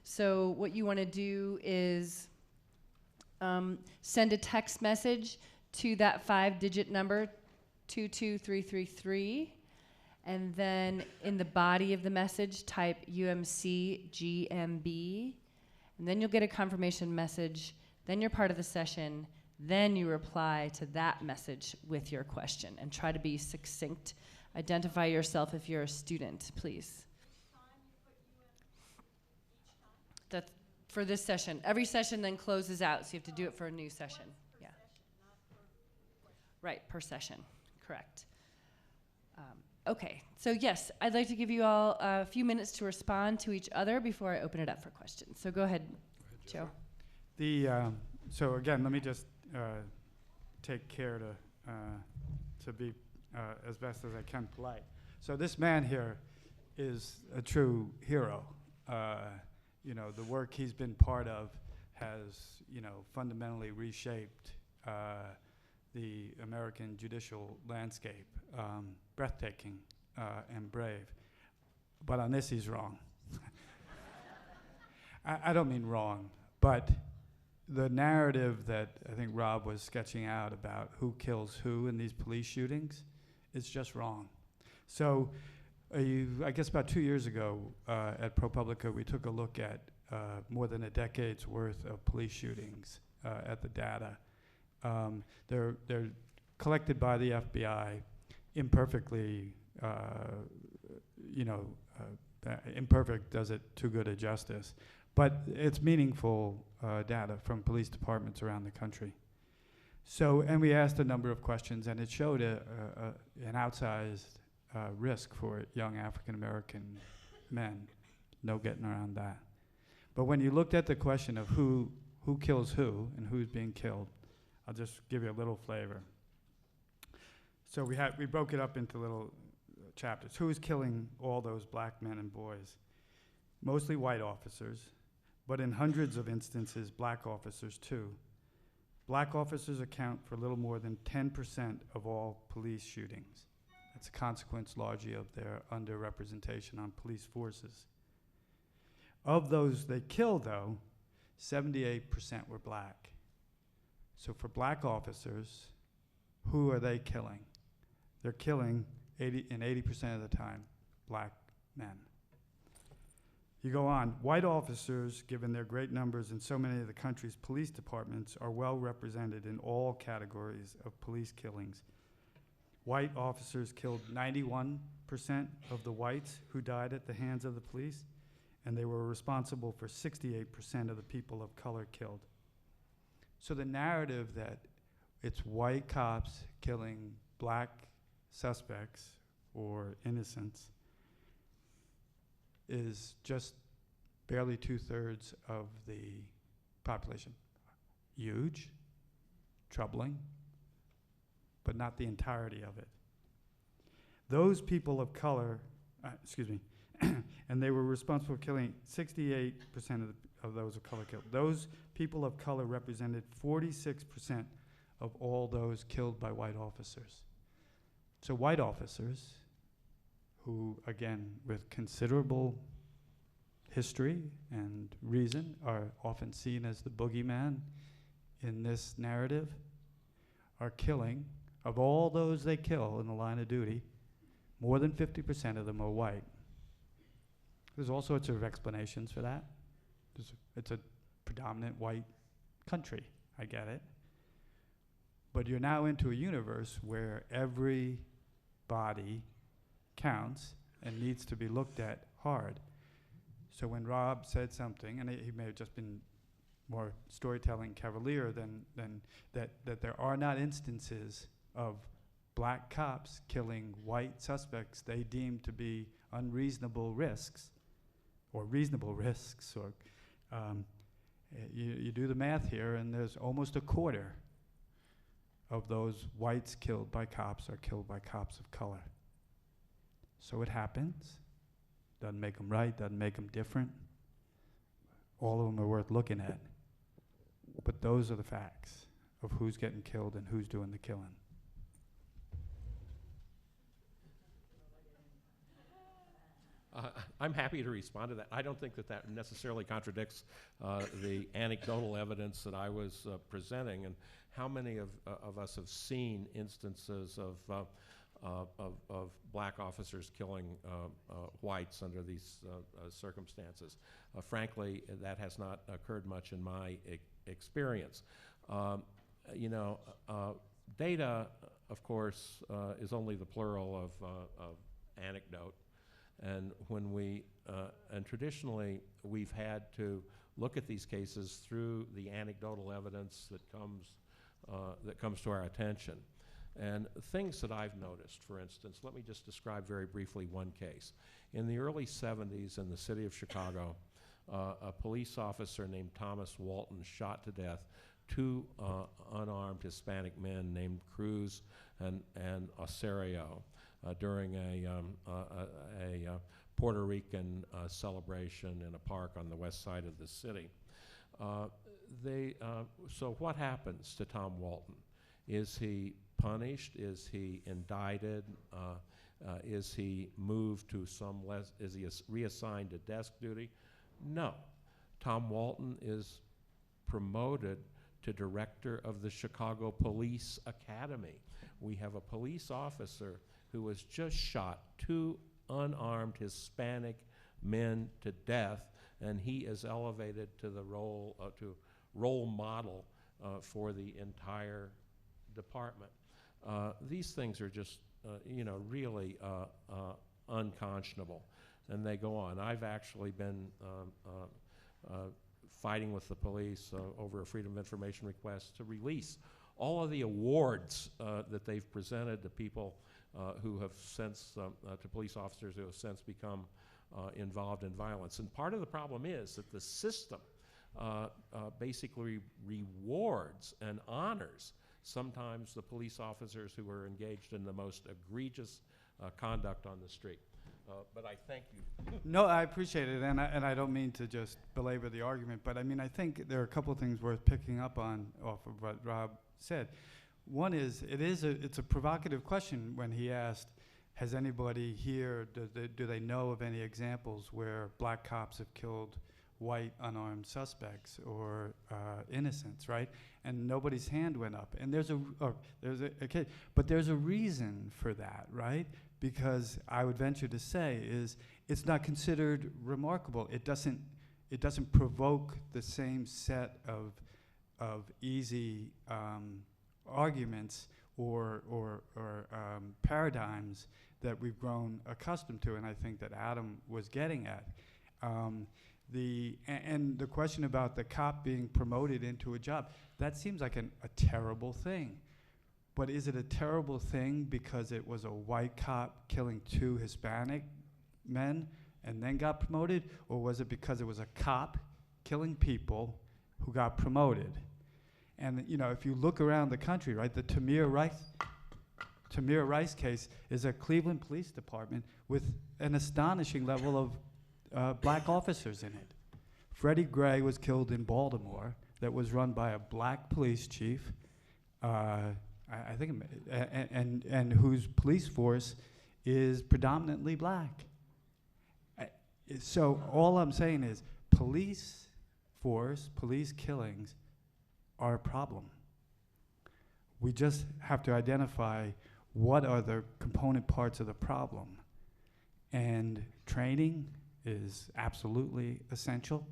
So what you want to do is send a text message to that 5-digit number, 22333, and then in the body of the message, type UMC GMB, and then you'll get a confirmation message. Then you're part of the session. Then you reply to that message with your question, and try to be succinct. Identify yourself if you're a student, please. That's for this session. Every session then closes out, so you have to do it for a new session. Yeah. Right, per session, correct. Okay, so yes, I'd like to give you all a few minutes to respond to each other before I open it up for questions. So go ahead, Joe. So again, let me just take care to be as best as I can polite. So this man here is a true hero. You know, the work he's been part of has, you know, fundamentally reshaped the American judicial landscape. Breathtaking and brave. But on this, he's wrong. I don't mean wrong, but the narrative that I think Rob was sketching out about who kills who in these police shootings is just wrong. So I guess about 2 years ago at ProPublica, we took a look at more than a decade's worth of police shootings at the data. They're collected by the FBI imperfectly, imperfect does it too good a justice. But it's meaningful data from police departments around the country. So, and we asked a number of questions, and it showed an outsized risk for young African American men. No getting around that. But when you looked at the question of who kills who and who's being killed, I'll just give you a little flavor. So we broke it up into little chapters. Who's killing all those black men and boys? Mostly white officers, but in hundreds of instances, black officers too. Black officers account for a little more than 10% of all police shootings. That's a consequence largely of their underrepresentation on police forces. Of those they killed, though, 78% were black. So for black officers, who are they killing? They're killing 80% of the time black men. You go on. White officers, given their great numbers in so many of the country's police departments, are well represented in all categories of police killings. White officers killed 91% of the whites who died at the hands of the police, and they were responsible for 68% of the people of color killed. So the narrative that it's white cops killing black suspects or innocents is just barely 2/3 of the population. Huge, troubling, but not the entirety of it. Those people of color, and they were responsible for killing 68% of those of color killed. Those people of color represented 46% of all those killed by white officers. So white officers, who, again, with considerable history and reason, are often seen as the boogeyman in this narrative, are killing, of all those they kill in the line of duty, more than 50% of them are white. There's all sorts of explanations for that. It's a predominant white country, I get it. But you're now into a universe where every body counts and needs to be looked at hard. So when Rob said something, and he may have just been more storytelling cavalier than that there are not instances of black cops killing white suspects they deem to be unreasonable risks, or reasonable risks, or you do the math here, and there's almost a quarter of those whites killed by cops are killed by cops of color. So it happens. Doesn't make them right, doesn't make them different. All of them are worth looking at. But those are the facts of who's getting killed and who's doing the killing. I'm happy to respond to that. I don't think that that necessarily contradicts the anecdotal evidence that I was presenting. And how many of us have seen instances of black officers killing whites under these circumstances? Frankly, that has not occurred much in my experience. Data, of course, is only the plural of anecdote. And when and traditionally, we've had to look at these cases through the anecdotal evidence that comes to our attention. And things that I've noticed, for instance, let me just describe very briefly one case. In the early 70s in the city of Chicago, a police officer named Thomas Walton shot to death two unarmed Hispanic men named Cruz and Osorio during a Puerto Rican celebration in a park on the west side of the city. So what happens to Tom Walton? Is he punished? Is he indicted? Is he moved to is he reassigned to desk duty? No. Tom Walton is promoted to director of the Chicago Police Academy. We have a police officer who has just shot two unarmed Hispanic men to death, and he is elevated to the role model for the entire department. These things are just, really unconscionable, and they go on. I've actually been fighting with the police over a Freedom of Information request to release all of the awards that they've presented to people who have since, to police officers who have since become involved in violence. And part of the problem is that the system basically rewards and honors sometimes the police officers who are engaged in the most egregious conduct on the street. But I thank you. No, I appreciate it, and I don't mean to just belabor the argument, but I mean, I think there are a couple of things worth picking up on off of what Rob said. One is, it's a provocative question when he asked, has anybody here, do they know of any examples where black cops have killed white unarmed suspects or innocents, right? And nobody's hand went up. And there's a case, but there's a reason for that, right? Because I would venture to say is it's not considered remarkable. It doesn't provoke the same set of easy arguments or paradigms that we've grown accustomed to, and I think that Adam was getting at. And the question about the cop being promoted into a job, that seems like a terrible thing. But is it a terrible thing because it was a white cop killing 2 Hispanic men and then got promoted? Or was it because it was a cop killing people who got promoted? And if you look around the country, right, the Tamir Rice case is a Cleveland Police Department with an astonishing level of black officers in it. Freddie Gray was killed in Baltimore, that was run by a black police chief, I think, and whose police force is predominantly black. So all I'm saying is police killings are a problem. We just have to identify what are the component parts of the problem. And training is absolutely essential.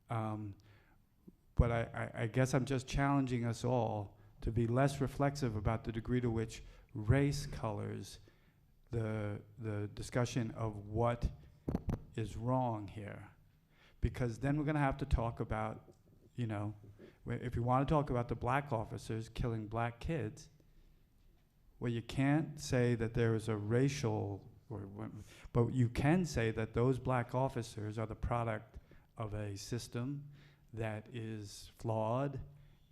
But I guess I'm just challenging us all to be less reflexive about the degree to which race colors the discussion of what is wrong here. Because then we're going to have to talk about, if you want to talk about the black officers killing black kids, well, you can't say that there is a racial, but you can say that those black officers are the product of a system that is flawed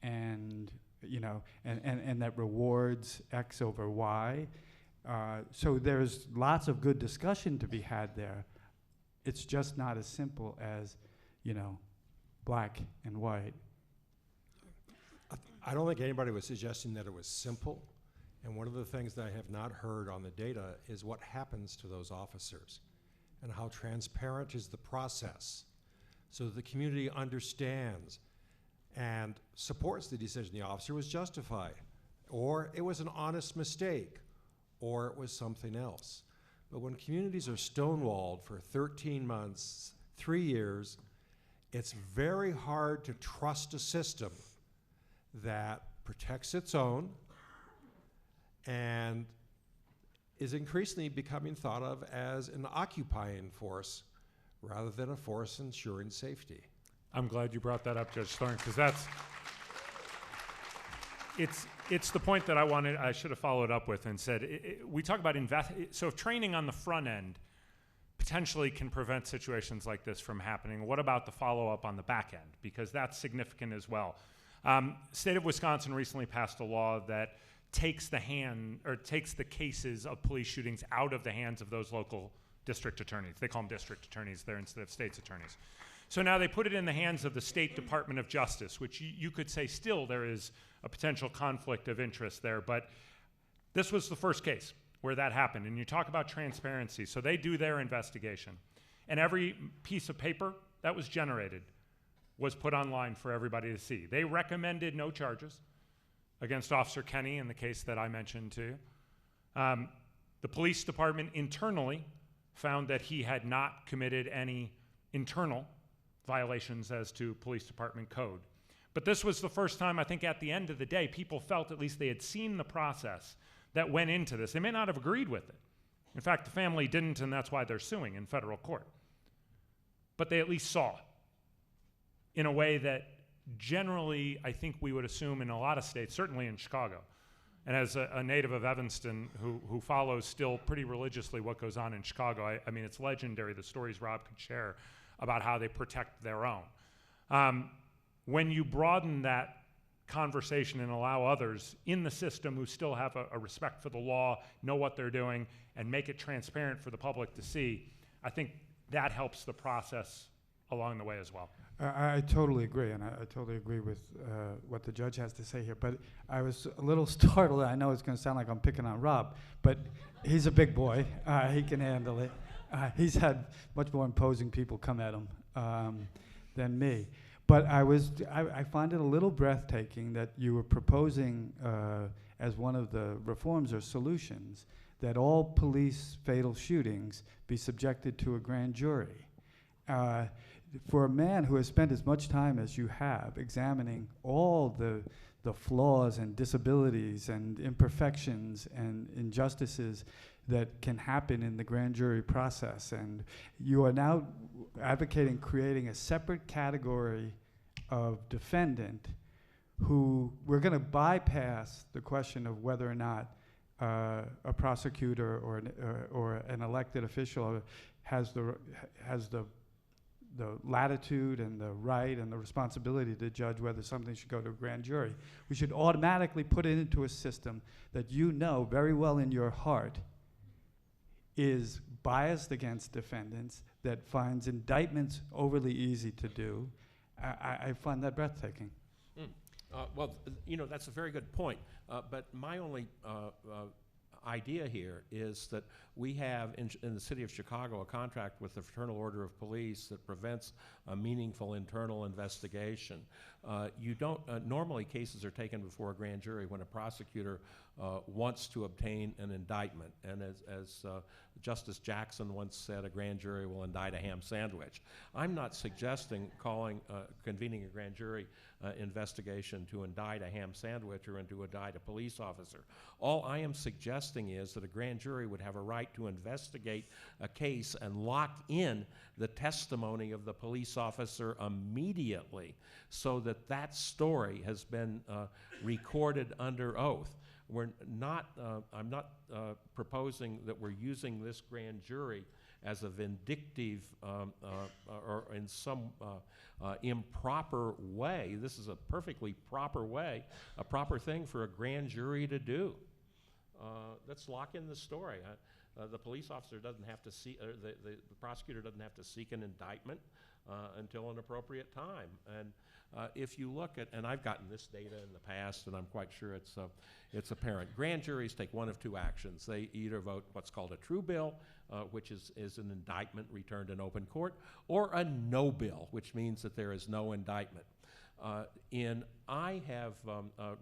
and that rewards X over Y. So there's lots of good discussion to be had there. It's just not as simple as, black and white. I don't think anybody was suggesting that it was simple. And one of the things that I have not heard on the data is what happens to those officers and how transparent is the process so that the community understands and supports the decision the officer was justified, or it was an honest mistake, or it was something else. But when communities are stonewalled for 13 months, 3 years, it's very hard to trust a system that protects its own and is increasingly becoming thought of as an occupying force rather than a force ensuring safety. I'm glad you brought that up, Judge Thorne, because it's the point that I should have followed up with and said, we talk about so if training on the front end potentially can prevent situations like this from happening, what about the follow-up on the back end? Because that's significant as well. State of Wisconsin recently passed a law that takes the cases of police shootings out of the hands of those local district attorneys. They call them district attorneys there instead of state's attorneys. So now they put it in the hands of the State Department of Justice, which you could say still there is a potential conflict of interest there, but this was the first case where that happened. And you talk about transparency. So they do their investigation, and every piece of paper that was generated was put online for everybody to see. They recommended no charges against Officer Kenny in the case that I mentioned too. The police department internally found that he had not committed any internal violations as to police department code. But this was the first time, I think at the end of the day, people felt at least they had seen the process that went into this. They may not have agreed with it. In fact, the family didn't, and that's why they're suing in federal court. But they at least saw in a way that generally I think we would assume in a lot of states, certainly in Chicago. And as a native of Evanston who follows still pretty religiously what goes on in Chicago, I mean, it's legendary, the stories Rob could share about how they protect their own. When you broaden that conversation and allow others in the system who still have a respect for the law, know what they're doing, and make it transparent for the public to see, I think that helps the process along the way as well. I totally agree, and I totally agree with what the judge has to say here, but I was a little startled. I know it's going to sound like I'm picking on Rob, but he's a big boy. He can handle it. He's had much more imposing people come at him than me. But I find it a little breathtaking that you were proposing as one of the reforms or solutions that all police fatal shootings be subjected to a grand jury. For a man who has spent as much time as you have examining all the flaws and disabilities and imperfections and injustices that can happen in the grand jury process. And you are now advocating creating a separate category of defendant who we're going to bypass the question of whether or not a prosecutor or an elected official has the latitude and the right and the responsibility to judge whether something should go to a grand jury. We should automatically put it into a system that you know very well in your heart is biased against defendants, that finds indictments overly easy to do. I find that breathtaking. Well, that's a very good point. But my only idea here is that we have in the city of Chicago a contract with the Fraternal Order of Police that prevents a meaningful internal investigation. You don't normally cases are taken before a grand jury when a prosecutor wants to obtain an indictment, and as Justice Jackson once said, a grand jury will indict a ham sandwich. I'm not suggesting convening a grand jury investigation to indict a ham sandwich or to indict a police officer. All I am suggesting is that a grand jury would have a right to investigate a case and lock in the testimony of the police officer immediately so that that story has been recorded under oath. I'm not proposing that we're using this grand jury as a vindictive or in some improper way. This is a perfectly proper way, a proper thing for a grand jury to do. Let's lock in the story. The police officer doesn't have to see, the prosecutor doesn't have to seek an indictment until an appropriate time. And if you look at, and I've gotten this data in the past, and I'm quite sure it's apparent. Grand juries take one of two actions. They either vote what's called a true bill, which is an indictment returned in open court, or a no bill, which means that there is no indictment. I have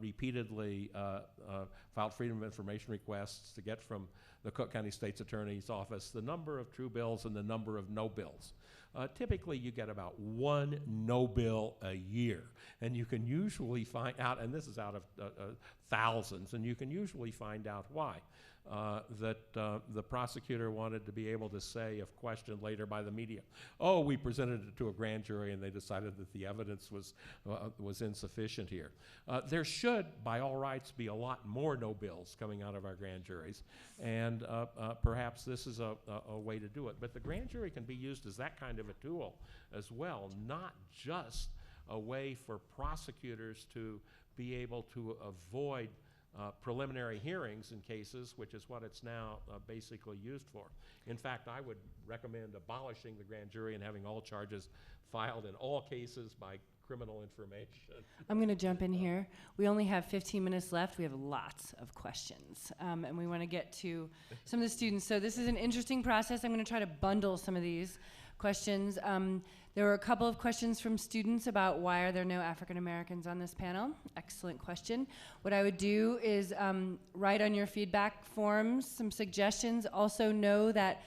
repeatedly filed Freedom of Information requests to get from the Cook County State's Attorney's Office the number of true bills and the number of no bills. Typically, you get about one no bill a year, and you can usually find out, and this is out of thousands, and you can usually find out why. That the prosecutor wanted to be able to say, if questioned later by the media, oh, we presented it to a grand jury and they decided that the evidence was insufficient here. There should, by all rights, be a lot more no bills coming out of our grand juries, and perhaps this is a way to do it. But the grand jury can be used as that kind of a tool as well, not just a way for prosecutors to be able to avoid preliminary hearings in cases, which is what it's now basically used for. In fact, I would recommend abolishing the grand jury and having all charges filed in all cases by criminal information. I'm going to jump in here. We only have 15 minutes left. We have lots of questions, and we want to get to some of the students. So this is an interesting process. I'm going to try to bundle some of these questions. There were a couple of questions from students about why are there no African Americans on this panel. Excellent question. What I would do is write on your feedback forms some suggestions. Also know that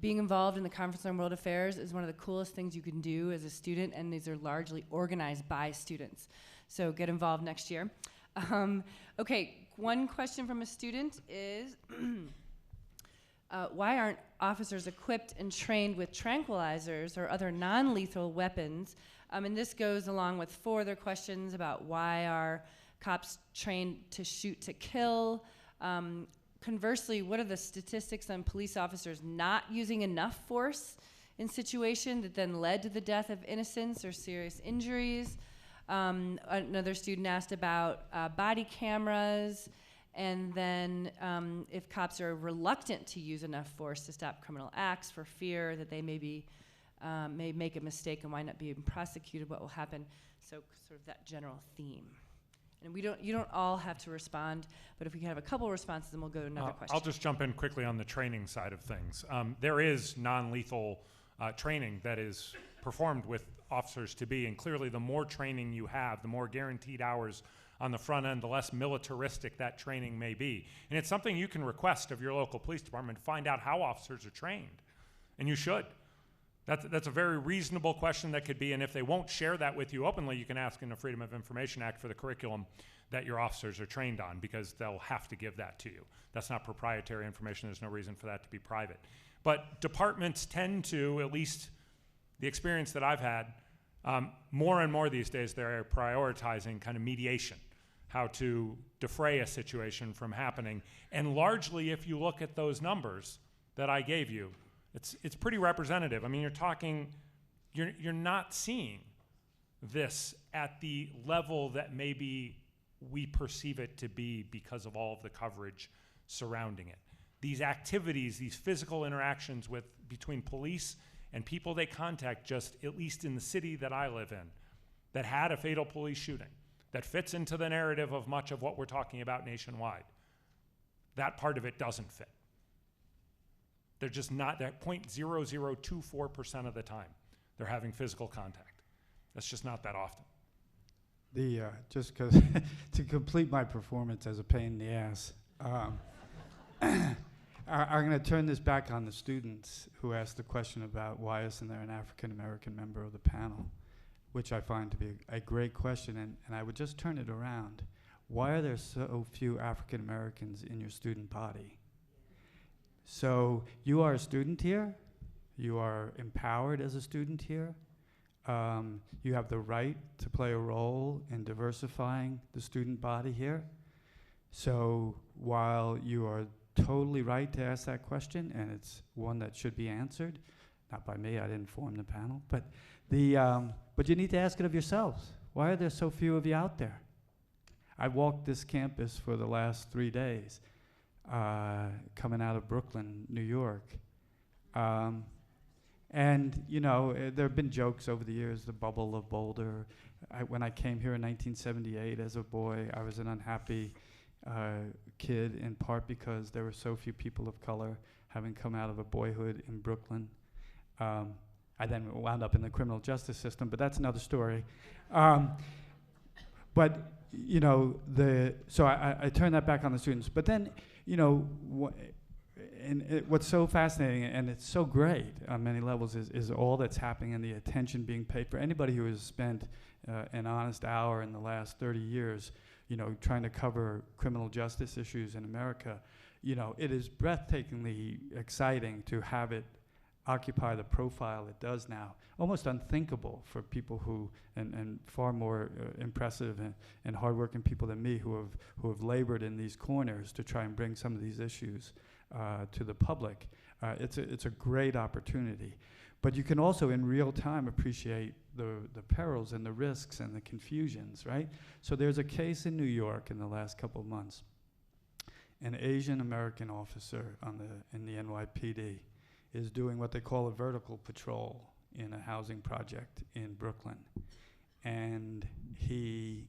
being involved in the Conference on World Affairs is one of the coolest things you can do as a student, and these are largely organized by students. So get involved next year. Okay, one question from a student is, why aren't officers equipped and trained with tranquilizers or other non-lethal weapons? And this goes along with 4 other questions about why are cops trained to shoot to kill? Conversely, what are the statistics on police officers not using enough force in situations that then led to the death of innocents or serious injuries? Another student asked about body cameras, and then if cops are reluctant to use enough force to stop criminal acts for fear that they may make a mistake and wind up being prosecuted, what will happen? So sort of that general theme. And you don't all have to respond, but if we can have a couple responses, then we'll go to another question. I'll just jump in quickly on the training side of things. There is non-lethal training that is performed with officers to be, and clearly the more training you have, the more guaranteed hours on the front end, the less militaristic that training may be. And it's something you can request of your local police department to find out how officers are trained. And you should. That's a very reasonable question that could be, and if they won't share that with you openly, you can ask in the Freedom of Information Act for the curriculum that your officers are trained on, because they'll have to give that to you. That's not proprietary information. There's no reason for that to be private. But departments tend to, at least the experience that I've had, more and more these days, they're prioritizing kind of mediation, how to defray a situation from happening. And largely, if you look at those numbers that I gave you, it's pretty representative. I mean, you're not seeing this at the level that maybe we perceive it to be because of all of the coverage surrounding it. These activities, these physical interactions between police and people they contact, just at least in the city that I live in, that had a fatal police shooting, that fits into the narrative of much of what we're talking about nationwide. That part of it doesn't fit. They're just not, they're 0.0024% of the time they're having physical contact. That's just not that often. Just because to complete my performance as a pain in the ass, I'm going to turn this back on the students who asked the question about why isn't there an African American member of the panel, which I find to be a great question, and I would just turn it around. Why are there so few African Americans in your student body? So you are a student here, you are empowered as a student here, you have the right to play a role in diversifying the student body here. So while you are totally right to ask that question, and it's one that should be answered, not by me, I didn't form the panel, but you need to ask it of yourselves. Why are there so few of you out there? I walked this campus for the last 3 days, coming out of Brooklyn, New York. And, you know, there have been jokes over the years, the bubble of Boulder. When I came here in 1978 as a boy, I was an unhappy kid, in part because there were so few people of color having come out of a boyhood in Brooklyn. I then wound up in the criminal justice system, but that's another story. But, you know, so I turn that back on the students. But then, you know, what's so fascinating, and it's so great on many levels, is all that's happening and the attention being paid for. Anybody who has spent an honest hour in the last 30 years, you know, trying to cover criminal justice issues in America, you know, it is breathtakingly exciting to have it occupy the profile it does now. Almost unthinkable for people who, and far more impressive and hardworking people than me who have labored in these corners to try and bring some of these issues to the public. It's a great opportunity. But you can also in real time appreciate the perils and the risks and the confusions, right? So there's a case in New York in the last couple of months. An Asian American officer in the NYPD is doing what they call a vertical patrol in a housing project in Brooklyn. And he,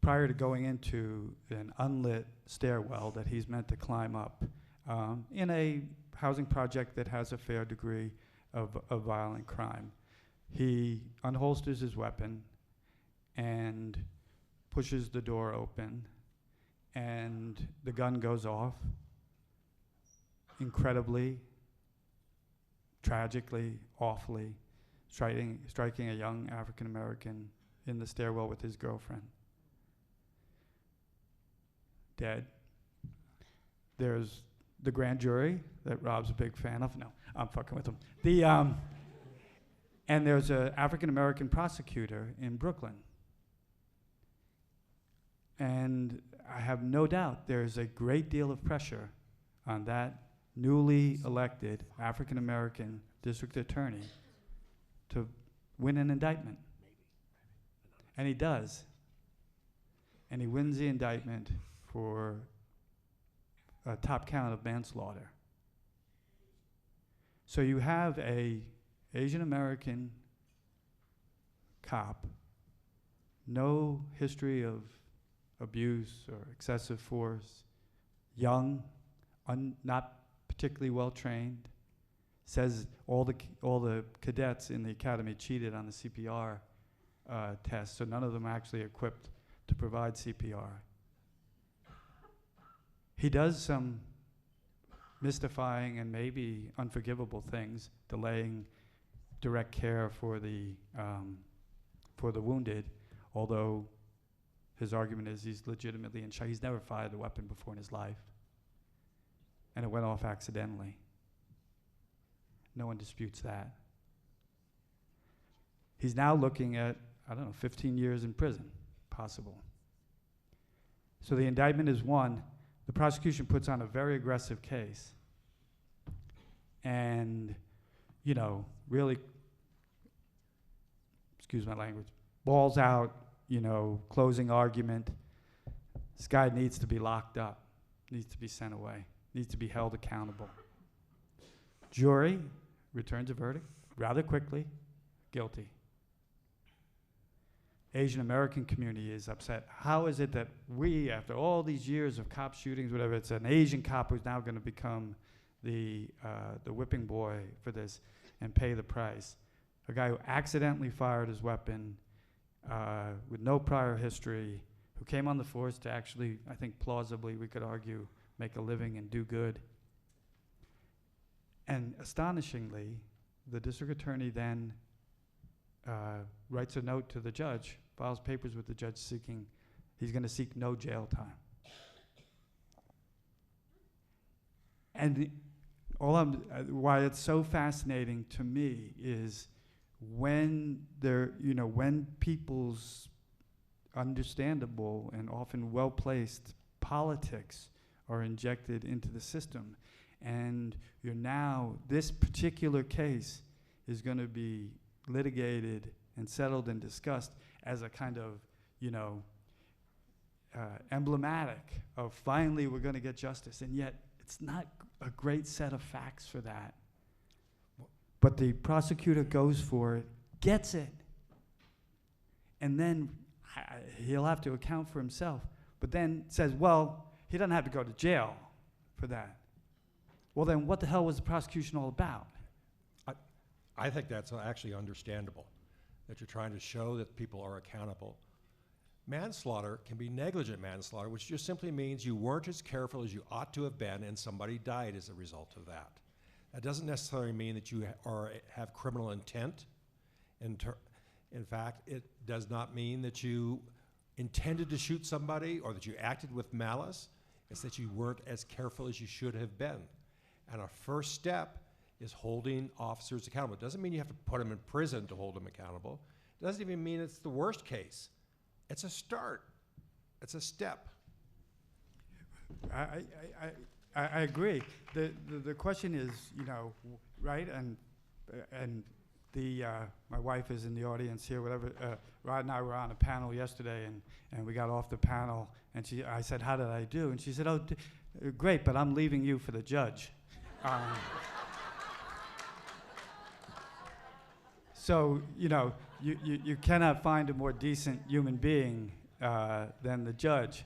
prior to going into an unlit stairwell that he's meant to climb up, in a housing project that has a fair degree of violent crime, he unholsters his weapon and pushes the door open, and the gun goes off. Incredibly, tragically, awfully, striking a young African American in the stairwell with his girlfriend. Dead. There's the grand jury that Rob's a big fan of. No, I'm fucking with him. And there's an African American prosecutor in Brooklyn. And I have no doubt there's a great deal of pressure on that newly elected African American district attorney to win an indictment. And he does. And he wins the indictment for a top count of manslaughter. So you have a Asian American cop, no history of abuse or excessive force, young, not particularly well trained, says all the cadets in the academy cheated on the CPR test, so none of them are actually equipped to provide CPR. He does some mystifying and maybe unforgivable things, delaying direct care for the wounded, although his argument is he's legitimately in shock. He's never fired a weapon before in his life, and it went off accidentally. No one disputes that. He's now looking at, 15 years in prison, possible. So the indictment is won. The prosecution puts on a very aggressive case. And, really, excuse my language, balls out, closing argument. This guy needs to be locked up, needs to be sent away, needs to be held accountable. Jury returns a verdict rather quickly, guilty. Asian American community is upset. How is it that we, after all these years of cop shootings, whatever, it's an Asian cop who's now going to become the whipping boy for this and pay the price? A guy who accidentally fired his weapon with no prior history, who came on the force to actually, I think plausibly, we could argue, make a living and do good. And astonishingly, the district attorney then writes a note to the judge, files papers with the judge seeking, he's going to seek no jail time. And why it's so fascinating to me is when when people's understandable and often well-placed politics are injected into the system, and this particular case is going to be litigated and settled and discussed as a kind of, emblematic of finally we're going to get justice, and yet it's not a great set of facts for that. But the prosecutor goes for it, gets it, and then he'll have to account for himself, but then says, well, he doesn't have to go to jail for that. Well, then what the hell was the prosecution all about? I think that's actually understandable, that you're trying to show that people are accountable. Manslaughter can be negligent manslaughter, which just simply means you weren't as careful as you ought to have been and somebody died as a result of that. That doesn't necessarily mean that you have criminal intent. In fact, it does not mean that you intended to shoot somebody or that you acted with malice. It's that you weren't as careful as you should have been. And our first step is holding officers accountable. It doesn't mean you have to put them in prison to hold them accountable. It doesn't even mean it's the worst case. It's a start. It's a step. I agree. The question is, right? And my wife is in the audience here. Whatever. Rod and I were on a panel yesterday, and we got off the panel, and I said, "How did I do?" And she said, "Oh, great, but I'm leaving you for the judge." So you cannot find a more decent human being than the judge.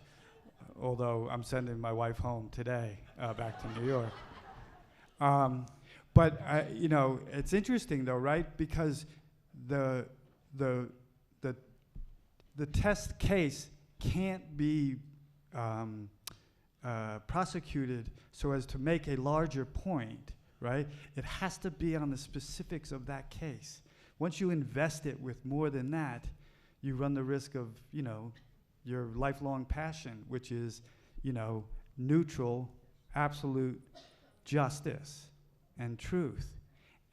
Although I'm sending my wife home today, back to New York. But it's interesting though, right? Because the test case can't be prosecuted so as to make a larger point, right? It has to be on the specifics of that case. Once you invest it with more than that, you run the risk of, your lifelong passion, which is, neutral, absolute justice and truth.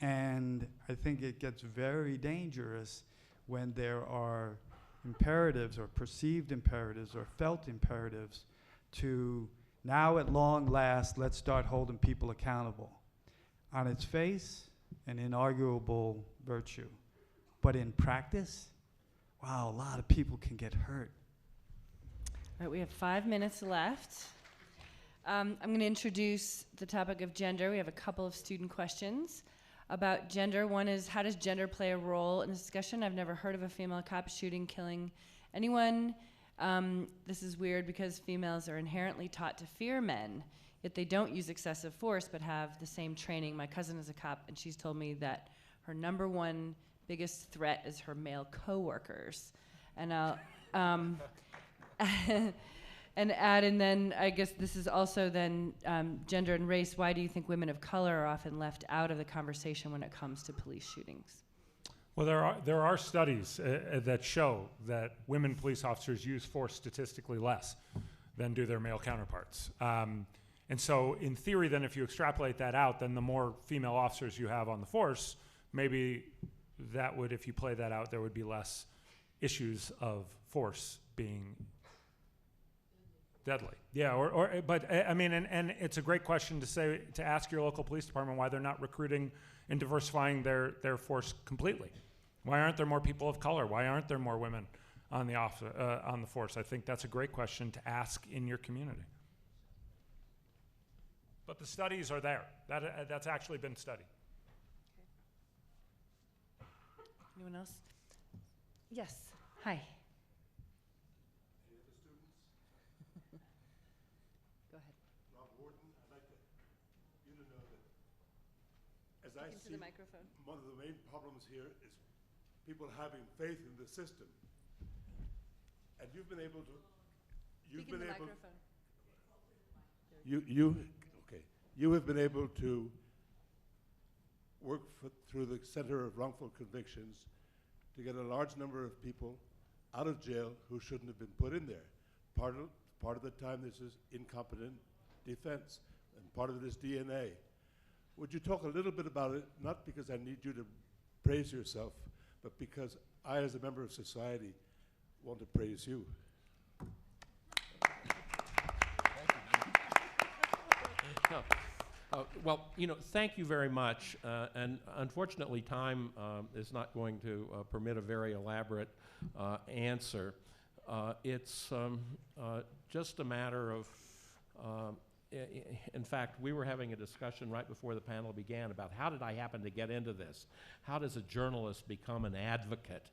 And I think it gets very dangerous when there are imperatives or perceived imperatives or felt imperatives to now at long last, let's start holding people accountable. On its face, an inarguable virtue. But in practice, wow, a lot of people can get hurt. All right, we have 5 minutes left. I'm going to introduce the topic of gender. We have a couple of student questions about gender. One is, how does gender play a role in this discussion? I've never heard of a female cop shooting, killing anyone. This is weird because females are inherently taught to fear men, yet they don't use excessive force but have the same training. My cousin is a cop, and she's told me that her number one biggest threat is her male coworkers. And And add, and then I guess this is also then gender and race. Why do you think women of color are often left out of the conversation when it comes to police shootings? Well, there are studies that show that women police officers use force statistically less than do their male counterparts. And so in theory, then if you extrapolate that out, then the more female officers you have on the force, maybe that would, if you play that out, there would be less issues of force being deadly. Yeah, but I mean, and it's a great question to ask your local police department why they're not recruiting and diversifying their force completely. Why aren't there more people of color? Why aren't there more women on the force? I think that's a great question to ask in your community. But the studies are there. That's actually been studied. Anyone else? Yes. Hi. Go ahead. Rob Warden, I'd like you to know that as I Into see, the microphone. one of the main problems here is people having faith in the system. And you've been able to, Speak into the microphone. you have been able to work through the Center of Wrongful Convictions to get a large number of people out of jail who shouldn't have been put in there. Part of the time this is incompetent defense, and part of it is DNA. Would you talk a little bit about it, not because I need you to praise yourself, but because I, as a member of society, want to praise you. Well, thank you very much. And unfortunately, time is not going to permit a very elaborate answer. It's just a matter of, in fact, we were having a discussion right before the panel began about how did I happen to get into this? How does a journalist become an advocate?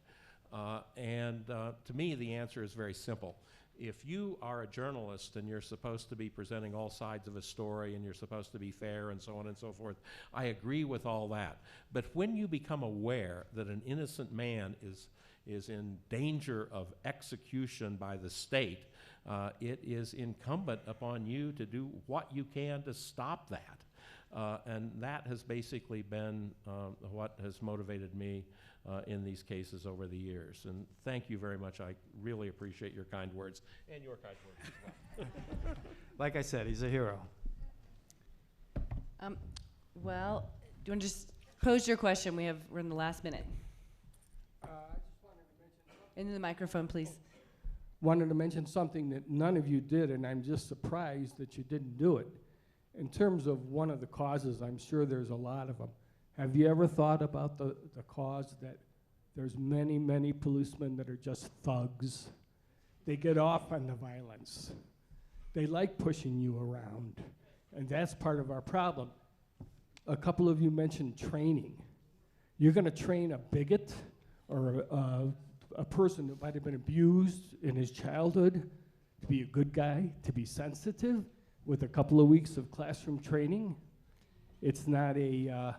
And to me, the answer is very simple. If you are a journalist and you're supposed to be presenting all sides of a story and you're supposed to be fair and so on and so forth, I agree with all that. But when you become aware that an innocent man is in danger of execution by the state, it is incumbent upon you to do what you can to stop that. And that has basically been what has motivated me in these cases over the years. And thank you very much. I really appreciate your kind words and your kind words as well. Like I said, he's a hero. Well, do you want to just pose your question? We're in the last minute. I just wanted to mention something. Into the microphone, please. Wanted to mention something that none of you did, and I'm just surprised that you didn't do it. In terms of one of the causes, I'm sure there's a lot of them. Have you ever thought about the cause that there's many, many policemen that are just thugs? They get off on the violence. They like pushing you around, and that's part of our problem. A couple of you mentioned training. You're going to train a bigot or a person that might have been abused in his childhood to be a good guy, to be sensitive with a couple of weeks of classroom training. It's not a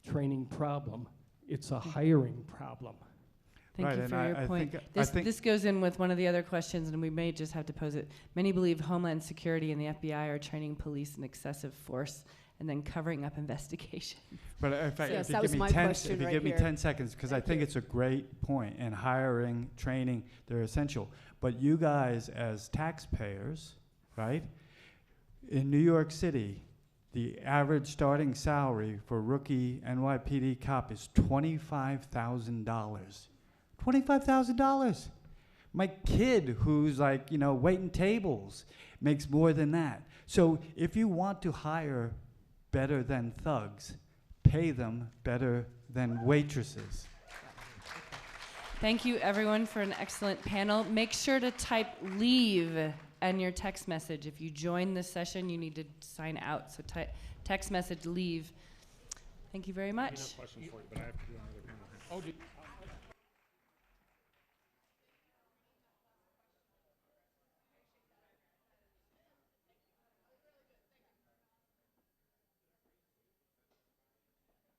training problem. It's a hiring problem. Thank you for your point. This goes in with one of the other questions, and we may just have to pose it. Many believe Homeland Security and the FBI are training police in excessive force and then covering up investigations. But in fact, Yes, if that you was give me my 10, question if you right give me here. 10 seconds, because I think it's a great point, and hiring, training, they're essential. But you guys as taxpayers, right? In New York City, the average starting salary for rookie NYPD cop is $25,000. $25,000. My kid, who's waiting tables, makes more than that. So if you want to hire better than thugs, pay them better than waitresses. Thank you, everyone, for an excellent panel. Make sure to type leave in your text message. If you join this session, you need to sign out. So text message leave. Thank you very much. Question for you, but I have to do another panel. Oh,